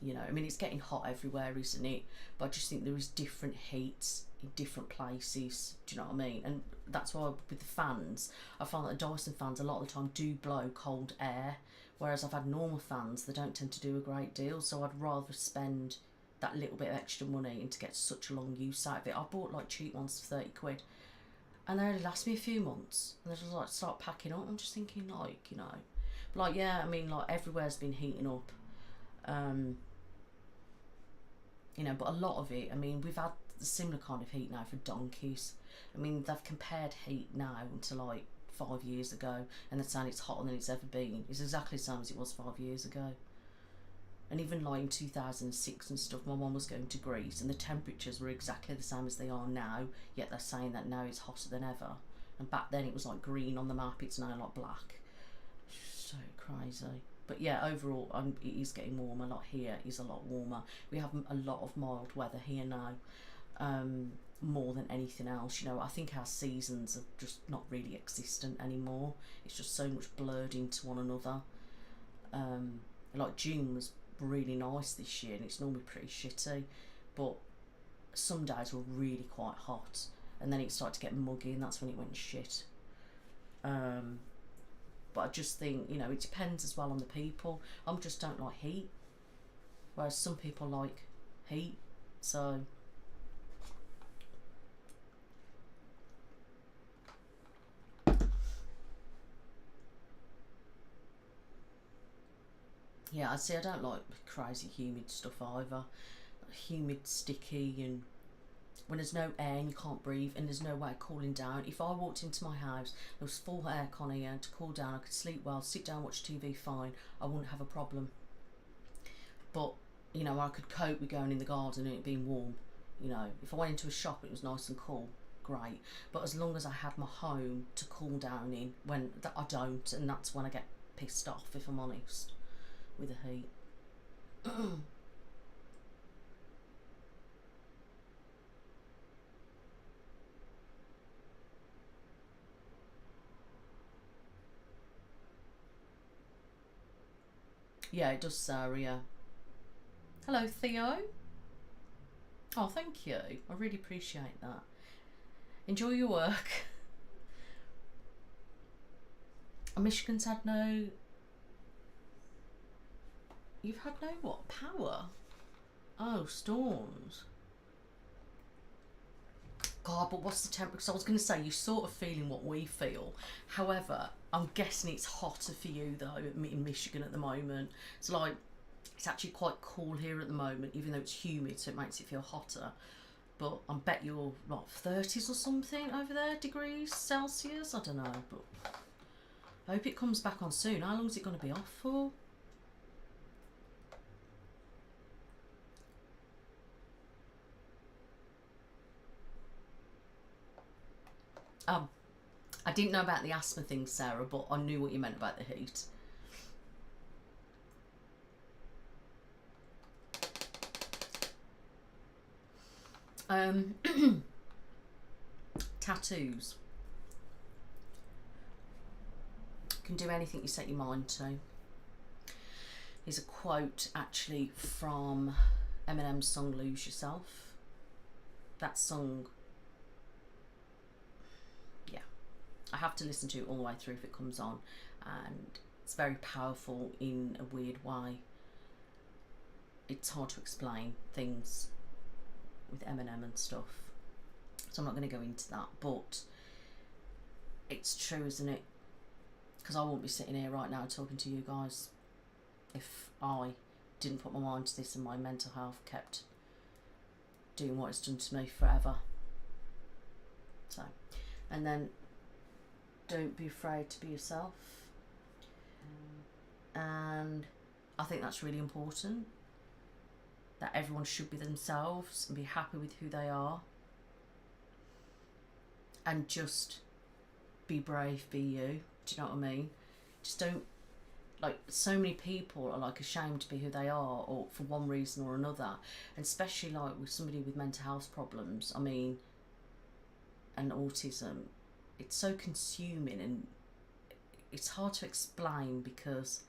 You know, I mean, it's getting hot everywhere, isn't it? But I just think there is different heats in different places. Do you know what I mean? And that's why with the fans, I find that the Dyson fans a lot of the time do blow cold air, whereas I've had normal fans, they don't tend to do a great deal. So I'd rather spend that little bit of extra money and to get such a long use out of it. I bought like cheap ones for 30 quid, and they only last me a few months, and they just like start packing up. I'm just thinking, like, you know, but like, yeah, I mean, like everywhere's been heating up. You know, but a lot of it, I mean, we've had the similar kind of heat now for donkeys. I mean, they've compared heat now to like 5 years ago, and they're saying it's hotter than it's ever been. It's exactly the same as it was 5 years ago. And even like in 2006 and stuff, my mum was going to Greece and the temperatures were exactly the same as they are now, yet they're saying that now it's hotter than ever. And back then it was like green on the map, it's now like black. So crazy. But yeah, overall it is getting warmer. Like here is a lot warmer. We have a lot of mild weather here now, more than anything else. You know, I think our seasons are just not really existent anymore. It's just so much blurred into one another. Like June was really nice this year, and it's normally pretty shitty, but some days were really quite hot, and then it started to get muggy, and that's when it went shit. But I just think, you know, it depends as well on the people. I just don't like heat, whereas some people like heat. So yeah, I don't like crazy humid stuff either. Humid, sticky, and when there's no air and you can't breathe and there's no way of cooling down. If I walked into my house, there was full aircon here to cool down, I could sleep well, sit down, watch TV fine, I wouldn't have a problem. But, you know, I could cope with going in the garden and it being warm. You know, if I went into a shop and it was nice and cool, great. But as long as I had my home to cool down in, when I don't, and that's when I get pissed off, if I'm honest, with the heat. Yeah, it does, Sarah, yeah. Hello, Theo. Oh, thank you. I really appreciate that. Enjoy your work. Michigan's had no... You've had no what? Power? Oh, storms. God, but what's the temperature? Because I was going to say, you're sort of feeling what we feel. However, I'm guessing it's hotter for you, though, in Michigan at the moment. It's like, it's actually quite cool here at the moment, even though it's humid, so it makes it feel hotter. But I bet you're, like, 30s or something over there, degrees Celsius? I don't know, but I hope it comes back on soon. How long is it going to be off for? I didn't know about the asthma thing, Sarah, but I knew what you meant about the heat. Tattoos. You can do anything you set your mind to. Here's a quote actually from Eminem's song Lose Yourself. That song, yeah, I have to listen to it all the way through if it comes on, and it's very powerful in a weird way. It's hard to explain things with Eminem and stuff, so I'm not going to go into that, but it's true, isn't it? Because I wouldn't be sitting here right now talking to you guys if I didn't put my mind to this and my mental health kept doing what it's done to me forever. So, and then don't be afraid to be yourself, and I think that's really important, that everyone should be themselves and be happy with who they are, and just be brave, be you. Do you know what I mean? Just don't, like, so many people are like ashamed to be who they are, or for one reason or another, and especially like with somebody with mental health problems, I mean, and autism, it's so consuming and it's hard to explain because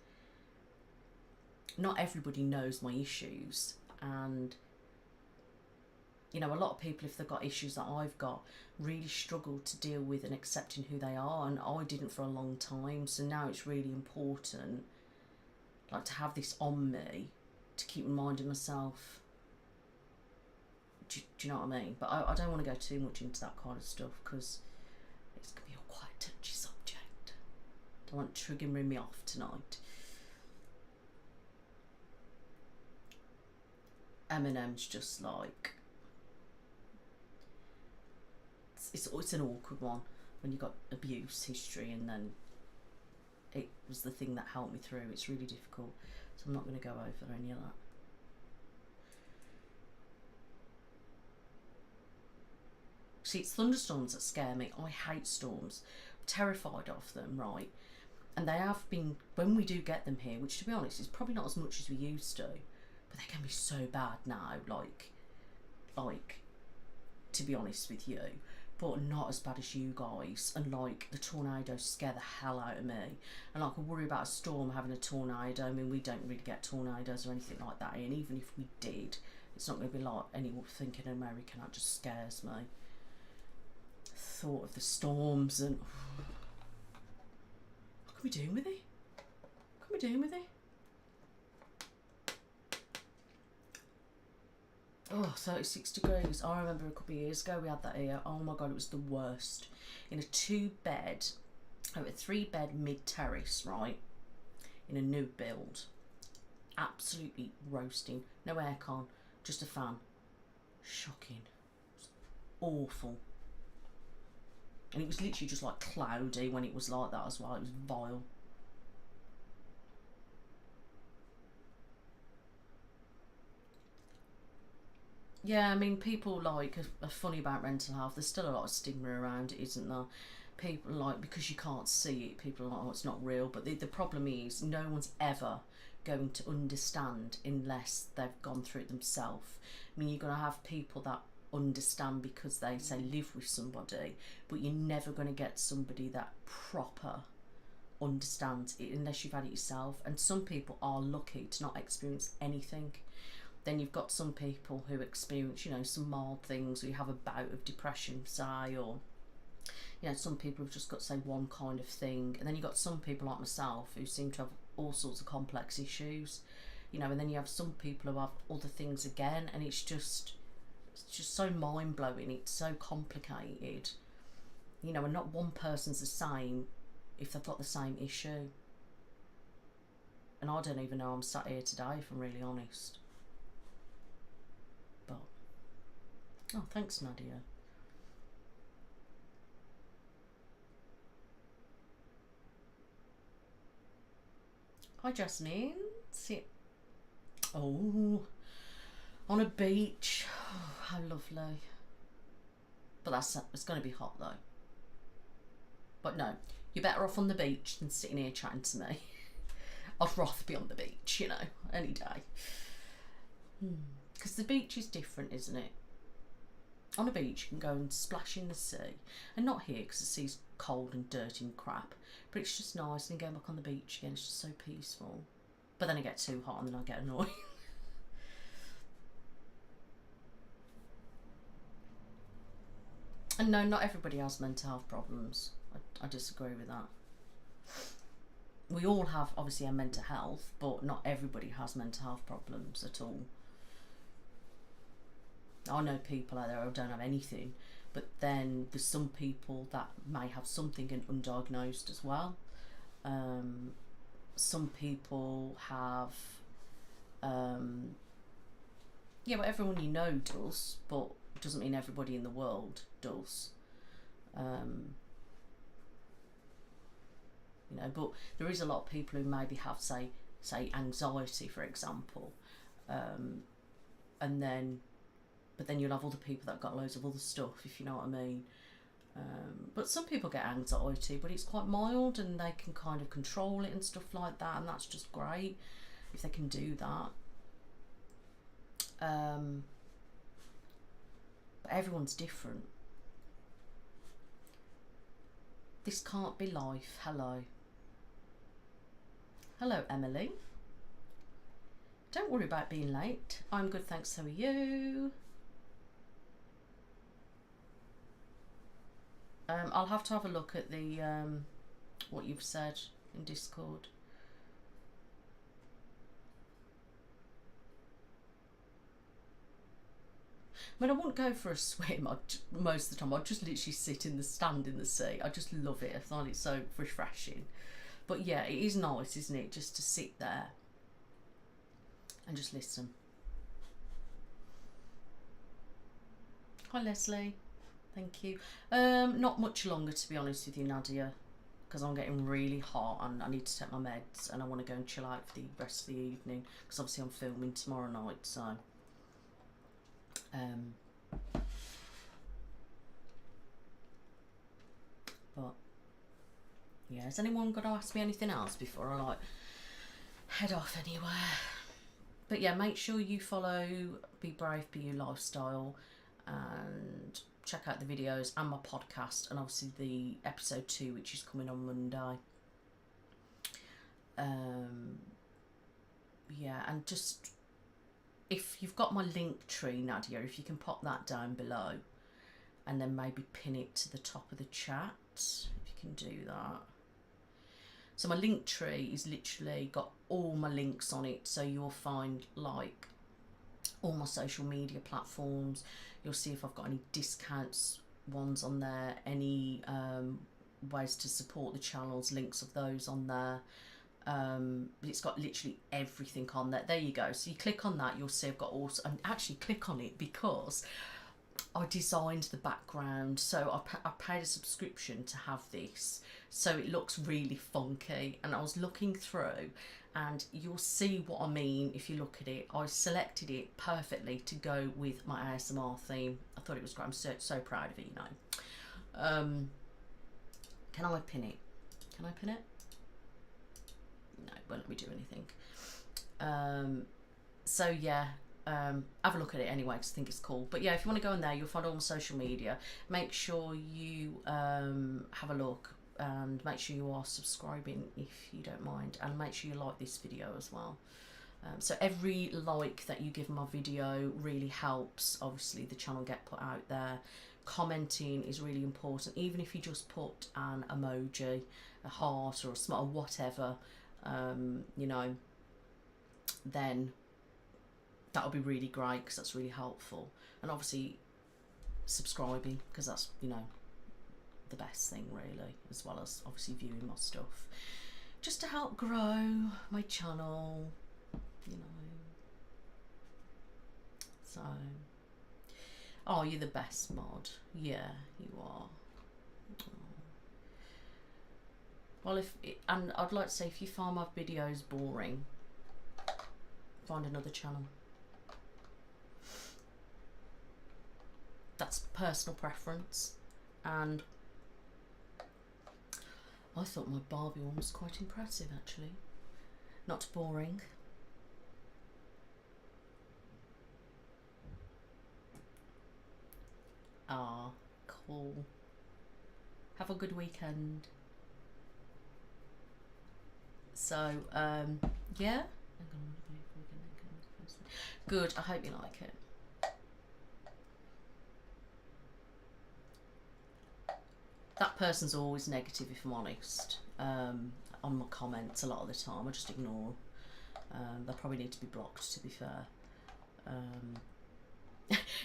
not everybody knows my issues, and you know, a lot of people, if they've got issues that I've got, really struggle to deal with and accepting who they are, and I didn't for a long time. So now it's really important, like, to have this on me to keep reminding myself. Do you know what I mean? But I don't want to go too much into that kind of stuff because it's going to be a quite touchy subject. Don't want it triggering me off tonight. Eminem's just like, it's an awkward one. when you got abuse history, and then it was the thing that helped me through. It's really difficult, so I'm not going to go over any of that. See, it's thunderstorms that scare me. I hate storms. I'm terrified of them, right? And they have been, when we do get them here, which to be honest is probably not as much as we used to, but they can be so bad now, like to be honest with you, but not as bad as you guys. And like the tornadoes scare the hell out of me, and like I worry about a storm having a tornado. I mean, we don't really get tornadoes or anything like that, and even if we did, it's not going to be like anything in America. That just scares me. Thought of the storms and what can we do with it? What can we do with it? Oh, 36 degrees. I remember a couple of years ago we had that here. Oh my god, it was the worst. In a 2-bed, a 3-bed mid-terrace, right? In a new build. Absolutely roasting. No aircon, just a fan. Shocking. It was awful. And it was literally just like cloudy when it was like that as well. It was vile. Yeah, I mean, people like are funny about mental health. There's still a lot of stigma around it, isn't there? People like, because you can't see it, people are like, oh, it's not real. But the problem is, no one's ever going to understand unless they've gone through it themselves. I mean, you're going to have people that understand because they say live with somebody, but you're never going to get somebody that proper understands it unless you've had it yourself. And some people are lucky to not experience anything. Then you've got some people who experience, you know, some mild things, or you have a bout of depression, say, or, you know, some people have just got, say, one kind of thing. And then you've got some people like myself who seem to have all sorts of complex issues, you know, and then you have some people who have other things again, and it's just so mind-blowing. It's so complicated, you know, and not one person's the same if they've got the same issue. And I don't even know I'm sat here today, if I'm really honest. But oh, thanks, Nadia. Hi, Jasmine. Sit. Oh, on a beach. Oh, how lovely. But it's going to be hot though. But no, you're better off on the beach than sitting here chatting to me. I'd rather be on the beach, you know, any day. Because the beach is different, isn't it? On a beach, you can go and splash in the sea. And not here, because the sea's cold and dirty and crap. But it's just nice, and going back on the beach again, it's just so peaceful. But then I get too hot and then I get annoyed. And no, not everybody has mental health problems. I disagree with that. We all have, obviously, our mental health, but not everybody has mental health problems at all. I know people out there who don't have anything, but then there's some people that may have something and undiagnosed as well. Some people have, yeah, but everyone you know does, but doesn't mean everybody in the world does. You know, but there is a lot of people who maybe have, say anxiety, for example, and then, but then you'll have other people that got loads of other stuff, if you know what I mean. But some people get anxiety, but it's quite mild and they can kind of control it and stuff like that, and that's just great if they can do that. But everyone's different. This can't be life. Hello. Hello, Emily. Don't worry about being late. I'm good, thanks. How are you? I'll have to have a look at the what you've said in Discord. I mean, I wouldn't go for a swim most of the time. I'd just literally sit in the stand in the sea. I just love it. I find it so refreshing. But yeah, it is nice, isn't it? Just to sit there and just listen. Hi, Leslie. Thank you. Not much longer, to be honest with you, Nadia, because I'm getting really hot and I need to take my meds and I want to go and chill out for the rest of the evening, because obviously I'm filming tomorrow night, so but yeah, has anyone got to ask me anything else before I like head off anywhere? But yeah, make sure you follow Be Brave Be You Lifestyle and check out the videos and my podcast, and obviously the episode 2, which is coming on Monday. Yeah, and just if you've got my link tree, Nadia, if you can pop that down below and then maybe pin it to the top of the chat, if you can do that. So my link tree is literally got all my links on it, so you'll find like all my social media platforms. You'll see if I've got any discounts ones on there, any ways to support the channels, links of those on there. It's got literally everything on there. There you go. So you click on that, you'll see I've got also, and actually click on it because I designed the background, so I paid a subscription to have this, so it looks really funky. And I was looking through, and you'll see what I mean if you look at it. I selected it perfectly to go with my ASMR theme. I thought it was great. I'm so proud of it, you know. Can I pin it? Can I pin it? No, it won't let me do anything. So yeah. Have a look at it anyway, because I think it's cool. But yeah, if you want to go on there, you'll find all my social media. Make sure you have a look, and make sure you are subscribing if you don't mind, and make sure you like this video as well. So every like that you give my video really helps, obviously, the channel get put out there. Commenting is really important, even if you just put an emoji, a heart or a smile, whatever, you know, then that'll be really great, because that's really helpful. And obviously subscribing, because that's, you know, the best thing really, as well as obviously viewing my stuff, just to help grow my channel, you know. So, oh, you're the best, mod. Yeah, you are. Well, and I'd like to say, if you find my videos boring, find another channel. That's personal preference. And I thought my Barbie one was quite impressive, actually. Not boring. Ah, cool. Have a good weekend. So, yeah. Good, I hope you like it. That person's always negative, if I'm honest, on my comments a lot of the time. I just ignore. They probably need to be blocked, to be fair.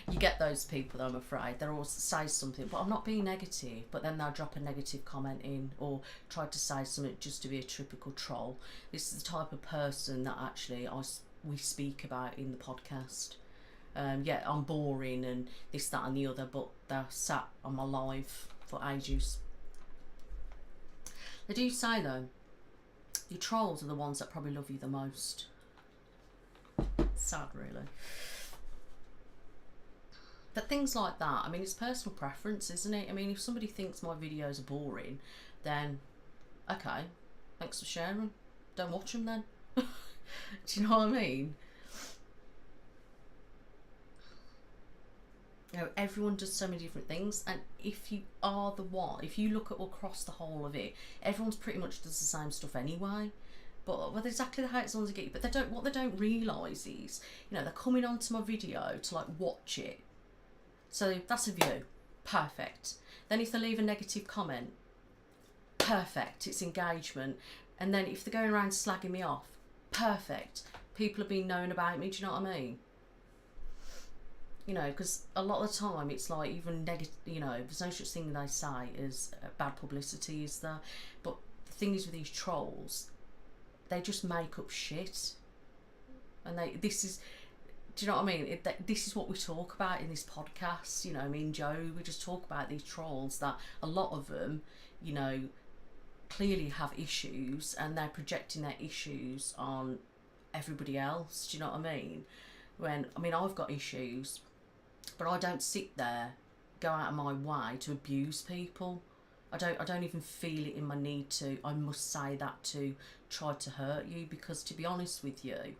You get those people, though, I'm afraid. They'll always say something, but I'm not being negative, but then they'll drop a negative comment in, or try to say something just to be a typical troll. This is the type of person that actually we speak about in the podcast. Yeah, I'm boring and this, that and the other, but they're sat on my live for ages. They do say, though, your trolls are the ones that probably love you the most. Sad, really. But things like that, I mean, it's personal preference, isn't it? I mean, if somebody thinks my videos are boring, then okay, thanks for sharing. Don't watch them then. Do you know what I mean? You know, everyone does so many different things, and if you are the one, if you look at across the whole of it, everyone's pretty much does the same stuff anyway. But well, exactly the hates ones to get you. But they don't. What they don't realise is, you know, they're coming onto my video to like watch it. So that's a view, perfect. Then if they leave a negative comment, perfect. It's engagement. And then if they're going around slagging me off, perfect. People have been knowing about me. Do you know what I mean? You know, because a lot of the time it's like even negative, you know, there's no such thing they say as bad publicity, is there? But the thing is with these trolls, they just make up shit. And do you know what I mean? This is what we talk about in this podcast. You know, me and Joe, we just talk about these trolls that a lot of them, you know, clearly have issues, and they're projecting their issues on everybody else. Do you know what I mean? I mean, I've got issues, but I don't sit there, go out of my way to abuse people. I don't even feel it in my need to. I must say that to try to hurt you, because to be honest with you,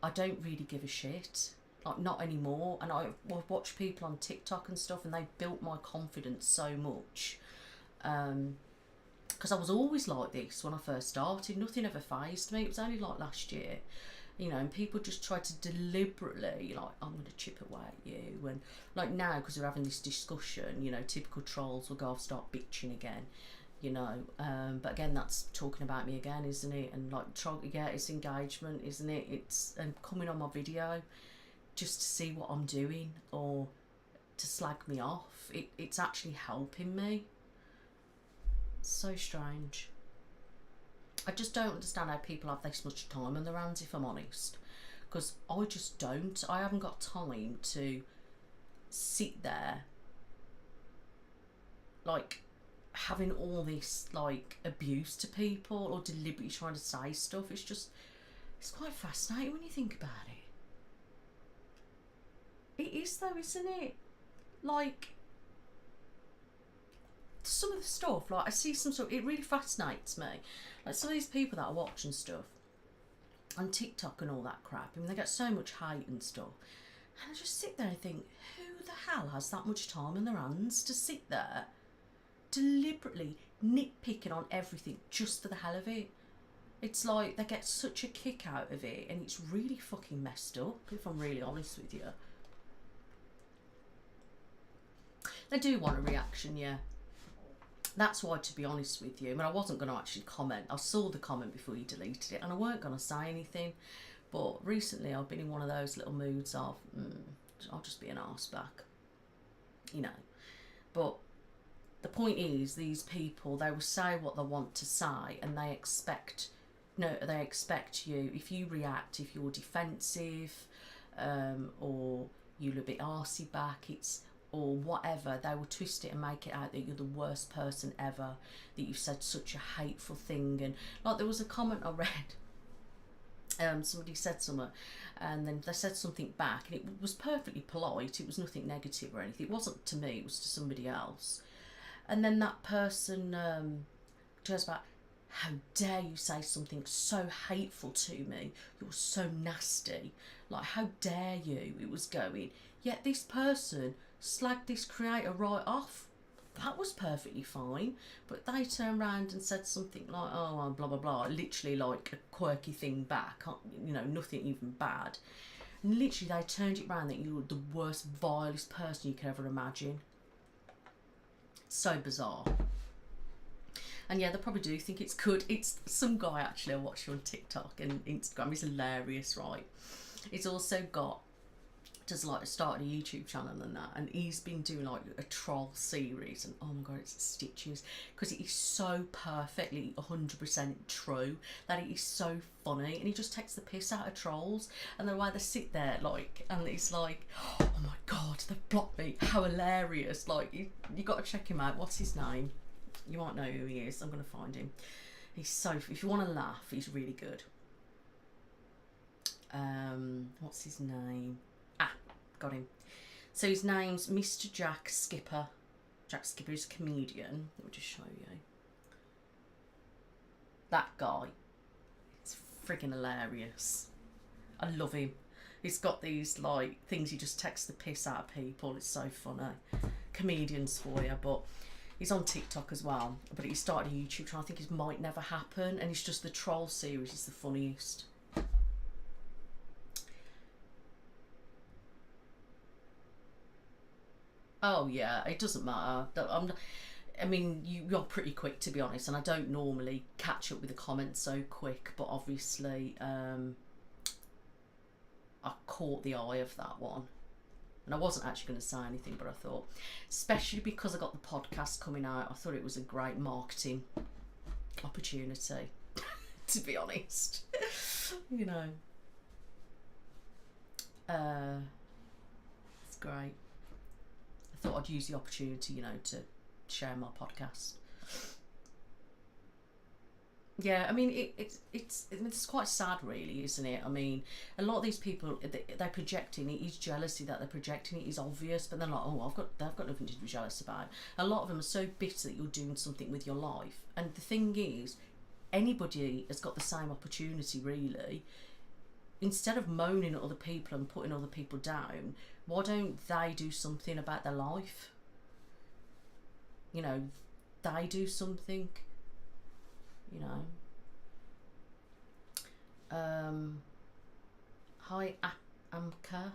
I don't really give a shit. Like, not anymore. And I've watched people on TikTok and stuff, and they built my confidence so much. Because I was always like this when I first started. Nothing ever fazed me. It was only like last year, you know, and people just tried to deliberately, like, I'm going to chip away at you. And like now, because we're having this discussion, you know, typical trolls will go off, start bitching again, you know. But again, that's talking about me again, isn't it? And like, trying to get it's engagement, isn't it? It's coming on my video just to see what I'm doing or to slag me off. It's actually helping me. So strange. I just don't understand how people have this much time on their hands, if I'm honest, because I just don't. I haven't got time to sit there like having all this like abuse to people or deliberately trying to say stuff. It's quite fascinating when you think about it. It is though, isn't it? Like, some of the stuff, like I see some stuff, it really fascinates me. Like some of these people that I watch and stuff on TikTok and all that crap, I mean, they get so much hate and stuff, and I just sit there and think, who the hell has that much time in their hands to sit there deliberately nitpicking on everything just for the hell of it? It's like they get such a kick out of it, and it's really fucking messed up, if I'm really honest with you. They do want a reaction, yeah. That's why, to be honest with you, I mean, I wasn't going to actually comment. I saw the comment before you deleted it, and I weren't going to say anything. But recently, I've been in one of those little moods of, I'll just be an arse back, you know. But the point is, these people, they will say what they want to say, and they expect you, if you react, if you're defensive, or you're a bit arsey back, or whatever, they will twist it and make it out that you're the worst person ever, that you've said such a hateful thing. And like, there was a comment I read, somebody said something, and then they said something back, and it was perfectly polite, it was nothing negative or anything, it wasn't to me, it was to somebody else. And then that person goes back, how dare you say something so hateful to me, you're so nasty, like, how dare you, it was going. Yet this person slagged this creator right off. That was perfectly fine, but they turned around and said something like, oh, blah blah blah, literally like a quirky thing back, you know, nothing even bad, and literally they turned it around that you were the worst, vilest person you could ever imagine. So bizarre. And yeah, they probably do think it's good. It's some guy, actually, I watched on TikTok and Instagram, he's hilarious, right? He's also does like started a YouTube channel and that, and he's been doing like a troll series, and oh my god, it's stitches, because it is so perfectly 100% true that it is so funny, and he just takes the piss out of trolls and the way they sit there, like, and it's like, oh my god, they've blocked me, how hilarious. Like, you got to check him out. What's his name? You might know who he is. I'm gonna find him. He's so, if you want to laugh, he's really good. What's his name? Got him. So his name's Mr. Jack Skipper. Jack Skipper is a comedian. Let me just show you. That guy. It's friggin' hilarious. I love him. He's got these like things, he just takes the piss out of people. It's so funny. Comedians for you, but he's on TikTok as well. But he started a YouTube channel. I think it might never happen, and it's just the troll series is the funniest. Oh yeah, it doesn't matter. I mean, you're pretty quick, to be honest, and I don't normally catch up with the comments so quick, but obviously I caught the eye of that one. And I wasn't actually going to say anything, but I thought, especially because I got the podcast coming out, I thought it was a great marketing opportunity, to be honest. You know. It's great. I thought I'd use the opportunity, you know, to share my podcast. Yeah, I mean, it's quite sad, really, isn't it? I mean, a lot of these people, they're projecting. It is jealousy that they're projecting. It is obvious, but they're like, oh, they've got nothing to be jealous about. A lot of them are so bitter that you're doing something with your life. And the thing is, anybody has got the same opportunity, really. Instead of moaning at other people and putting other people down, why don't they do something about their life? You know, they do something. You know. Hi Amka.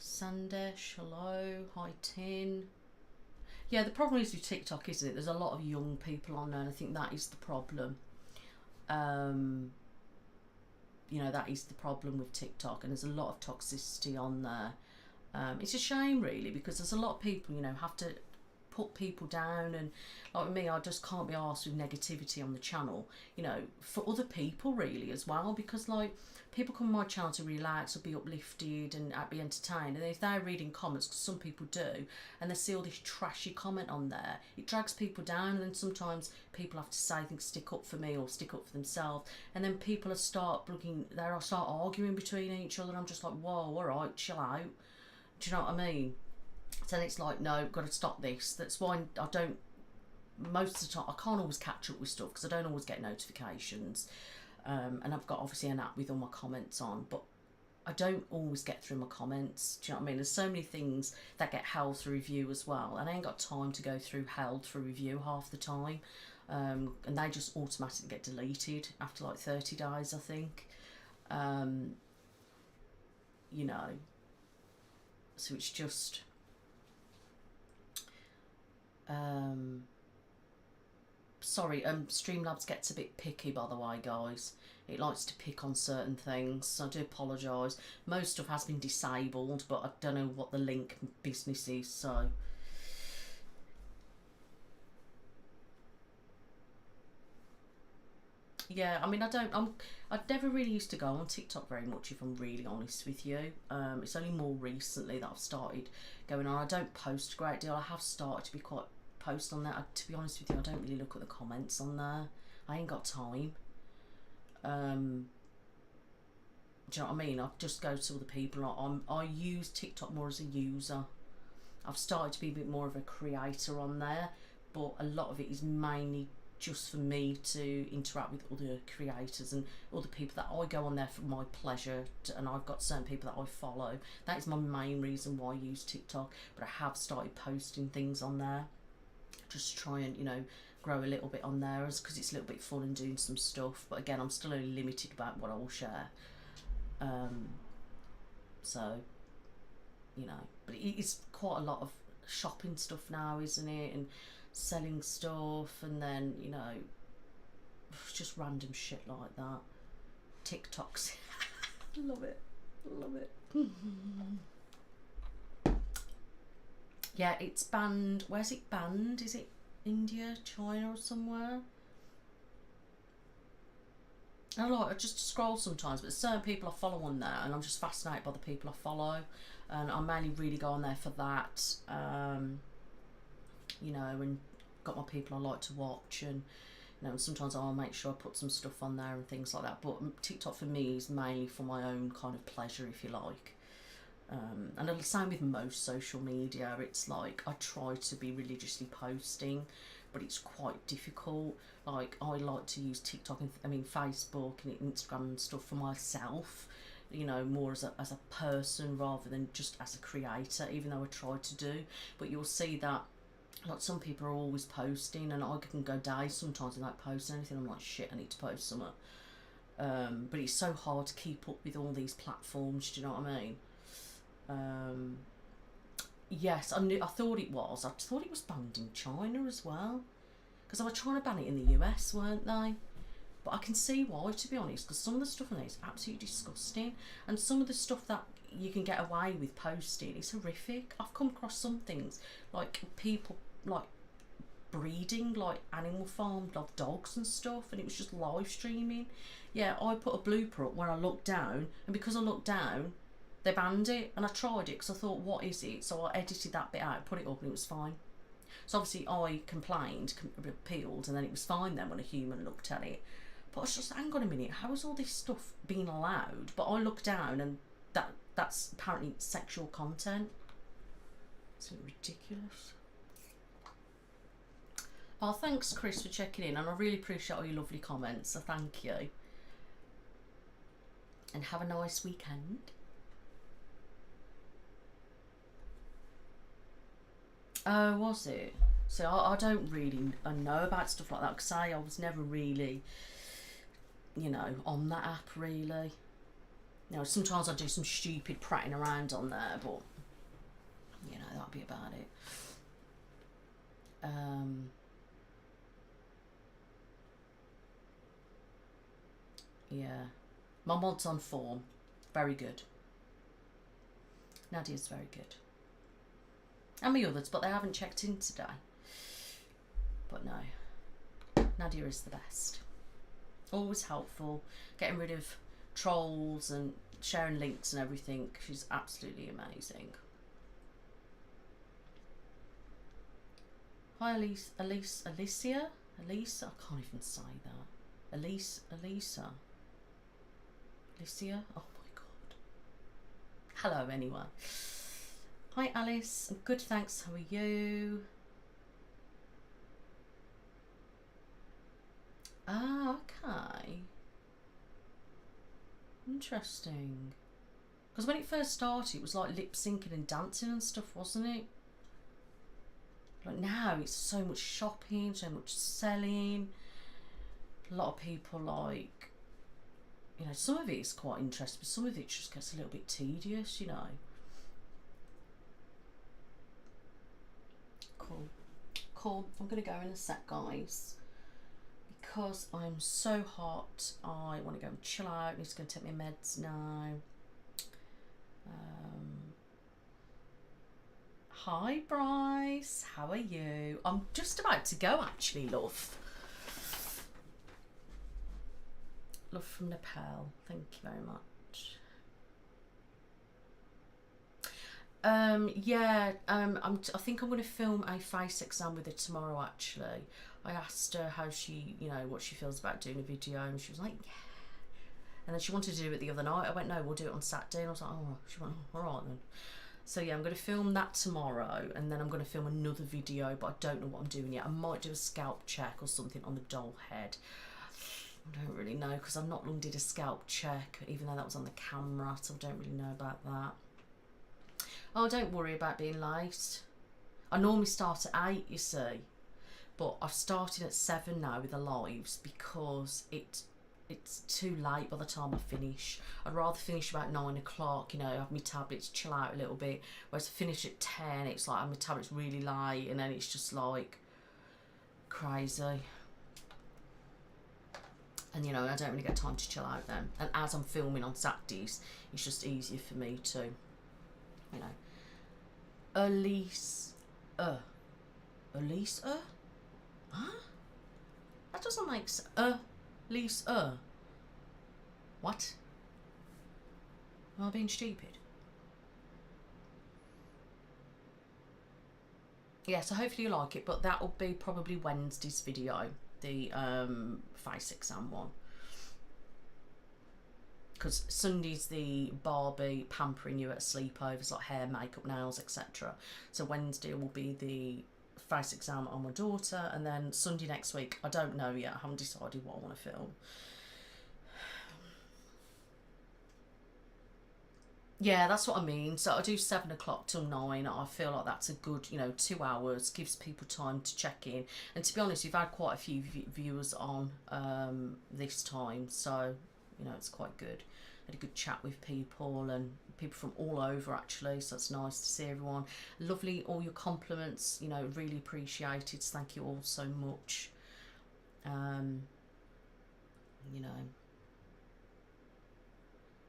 Sandesh, hello. Hi Tin. Yeah, the problem is with TikTok, isn't it? There's a lot of young people on there, and I think that is the problem. You know, that is the problem with TikTok, and there's a lot of toxicity on there. It's a shame, really, because there's a lot of people, you know, have to put people down, and like me, I just can't be arsed with negativity on the channel, you know, for other people really as well, because like people come on my channel to relax or be uplifted and be entertained, and if they're reading comments, because some people do, and they see all this trashy comment on there, it drags people down, and then sometimes people have to say things, stick up for me or stick up for themselves, and then people start arguing between each other, and I'm just like, whoa, alright, chill out. Do you know what I mean? So it's like, no, got to stop this. That's why I don't, most of the time, I can't always catch up with stuff because I don't always get notifications. And I've got obviously an app with all my comments on, but I don't always get through my comments. Do you know what I mean? There's so many things that get held through review as well, and I ain't got time to go through held through review half the time. And they just automatically get deleted after like 30 days, I think. You know, so it's just... sorry, Streamlabs gets a bit picky, by the way, guys. It likes to pick on certain things, so I do apologise. Most stuff has been disabled, but I don't know what the link business is, so... Yeah, I mean, I never really used to go on TikTok very much, if I'm really honest with you. It's only more recently that I've started going on. I don't post a great deal. I have started to be quite post on there. To be honest with you, I don't really look at the comments on there. I ain't got time. Do you know what I mean? I just go to other people. I use TikTok more as a user. I've started to be a bit more of a creator on there, but a lot of it is mainly just for me to interact with other creators and other people that I go on there for my pleasure, and I've got certain people that I follow. That is my main reason why I use TikTok, but I have started posting things on there just to try and, you know, grow a little bit on there, because it's a little bit fun and doing some stuff, but again, I'm still only limited about what I will share. So, you know, but it's quite a lot of shopping stuff now, isn't it, and selling stuff, and then, you know, just random shit like that. TikToks. Love it. Yeah, it's banned. Where's it banned? Is it India, China, or somewhere? I just scroll sometimes, but certain people I follow on there, and I'm just fascinated by the people I follow, and I mainly really go on there for that. You know, and got my people I like to watch, and you know, and sometimes I'll make sure I put some stuff on there and things like that. But TikTok for me is mainly for my own kind of pleasure, if you like. And the same with most social media. It's like I try to be religiously posting, but it's quite difficult. Like, I like to use TikTok and Facebook and Instagram and stuff for myself, you know, more as a person rather than just as a creator, even though I try to do. But you'll see that like some people are always posting, and I can go days sometimes without posting anything. I'm like, shit, I need to post something. But it's so hard to keep up with all these platforms, do you know what I mean? Yes, I thought it was. I thought it was banned in China as well, because they were trying to ban it in the US, weren't they? But I can see why, to be honest, because some of the stuff on there is absolutely disgusting, and some of the stuff that you can get away with posting is horrific. I've come across some things like people like breeding, like animal farm of dogs and stuff, and it was just live streaming. Yeah, I put a blooper up where I looked down, and because I looked down, they banned it, and I tried it because I thought, what is it? So I edited that bit out, put it up, and it was fine. So obviously I complained, appealed, and then it was fine then when a human looked at it. But I was just, hang on a minute, how is all this stuff being allowed? But I looked down, and that's apparently sexual content. It's ridiculous. Oh, thanks, Chris, for checking in, and I really appreciate all your lovely comments, so thank you. And have a nice weekend. Oh, was it? So I don't really know about stuff like that, because I was never really, you know, on that app really. You know, sometimes I do some stupid prattling around on there, but, you know, that'll be about it. Yeah. My mod's on form. Very good. Nadia's very good. And my others, but they haven't checked in today. But no, Nadia is the best. Always helpful, getting rid of trolls and sharing links and everything. She's absolutely amazing. Hi Alicia, I can't even say that. Alicia, oh my god. Hello anyway. Hi Alice, I'm good thanks, how are you? Ah, okay. Interesting. Because when it first started, it was like lip syncing and dancing and stuff, wasn't it? Like now, it's so much shopping, so much selling. A lot of people like, you know, some of it is quite interesting, but some of it just gets a little bit tedious, you know. Cool. I'm gonna go in a sec, guys, because I'm so hot. I want to go and chill out. I'm just gonna take my meds now. Hi Bryce, how are you? I'm just about to go actually, love. Love from Nepal, thank you very much. Yeah, I think I'm going to film a face exam with her tomorrow actually. I asked her how she, you know, what she feels about doing a video, and she was like, yeah. And then she wanted to do it the other night. I went, no, we'll do it on Saturday. And I was like, oh, she went, oh, all right then. So yeah, I'm going to film that tomorrow, and then I'm going to film another video, but I don't know what I'm doing yet. I might do a scalp check or something on the doll head. I don't really know, because I've not long did a scalp check, even though that was on the camera, so I don't really know about that. Oh, don't worry about being late. I normally start at 8, you see, but I've started at 7 now with the lives because it's too late by the time I finish. I'd rather finish about 9 o'clock, you know, have my tablets, chill out a little bit, whereas I finish at 10, it's like my tablet's really late, and then it's just like crazy. And you know, I don't really get time to chill out then. And as I'm filming on Saturdays, it's just easier for me to, you know. Elise, Huh? That doesn't make sense. Elise, What? Am I being stupid? Yeah, so hopefully you like it, but that will be probably Wednesday's video, the face exam one. Because Sunday's the Barbie pampering you at sleepovers, like hair, makeup, nails, etc. So Wednesday will be the face exam on my daughter, and then Sunday next week, I don't know yet, I haven't decided what I want to film. Yeah, that's what I mean. So I do 7 o'clock till 9. I feel like that's a good, you know, 2 hours, gives people time to check in. And to be honest, we've had quite a few viewers on this time, so you know, it's quite good. Had a good chat with people, and people from all over actually, so it's nice to see everyone. Lovely, all your compliments, you know, really appreciated. Thank you all so much. You know,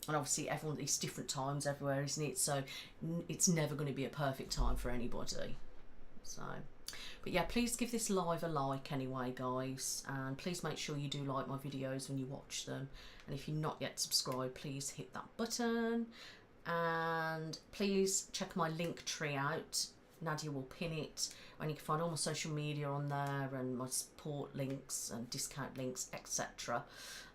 and obviously everyone, it's different times everywhere, isn't it? So it's never going to be a perfect time for anybody. So But yeah, please give this live a like anyway, guys, and please make sure you do like my videos when you watch them. And if you're not yet subscribed, please hit that button, and please check my link tree out. Nadia will pin it, and you can find all my social media on there, and my support links and discount links, etc.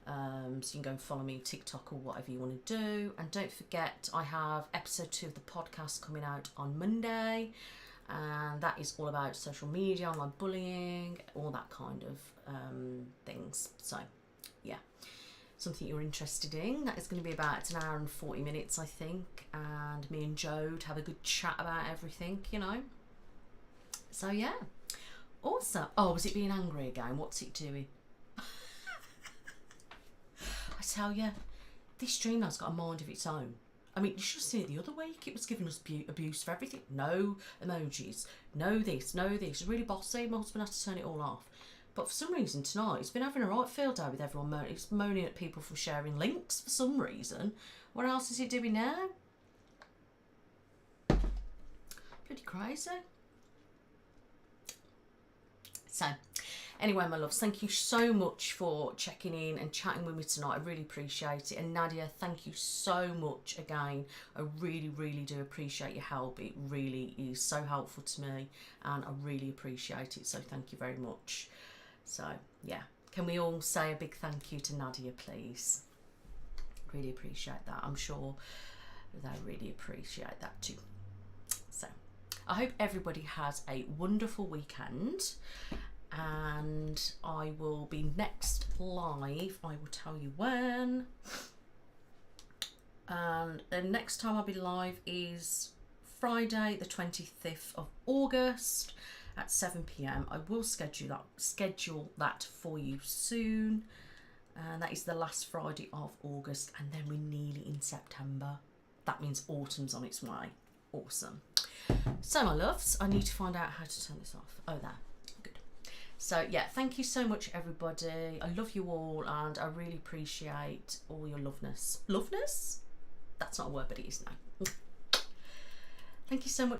So you can go and follow me on TikTok or whatever you want to do. And don't forget, I have episode 2 of the podcast coming out on Monday, and that is all about social media, online bullying, all that kind of things. So yeah, something you're interested in. That is going to be about an hour and 40 minutes, I think, and me and Jode have a good chat about everything, you know. So yeah, awesome. Oh, was it being angry again? What's it doing? I tell you, this Dreamland's got a mind of its own. I mean, you should have seen it the other week. It was giving us abuse for everything. No emojis, no this, no this. It's really bossy. My husband had to turn it all off. But for some reason tonight, it's been having a right field day with everyone moaning. It's moaning at people for sharing links for some reason. What else is it doing now? Bloody crazy. So, anyway, my loves, thank you so much for checking in and chatting with me tonight. I really appreciate it. And Nadia, thank you so much again. I really, really do appreciate your help. It really is so helpful to me, and I really appreciate it. So thank you very much. So, yeah, can we all say a big thank you to Nadia, please? Really appreciate that. I'm sure they really appreciate that too. So, I hope everybody has a wonderful weekend, and I will be next live. I will tell you when. And the next time I'll be live is Friday, the 25th of August. At 7 p.m. I will schedule that for you soon, and that is the last Friday of August, and then we're nearly in September. That means autumn's on its way. Awesome. So my loves, I need to find out how to turn this off. Oh, there. Good. So yeah, thank you so much, everybody. I love you all, and I really appreciate all your loveness. Loveness? That's not a word, but it is now. Thank you so much.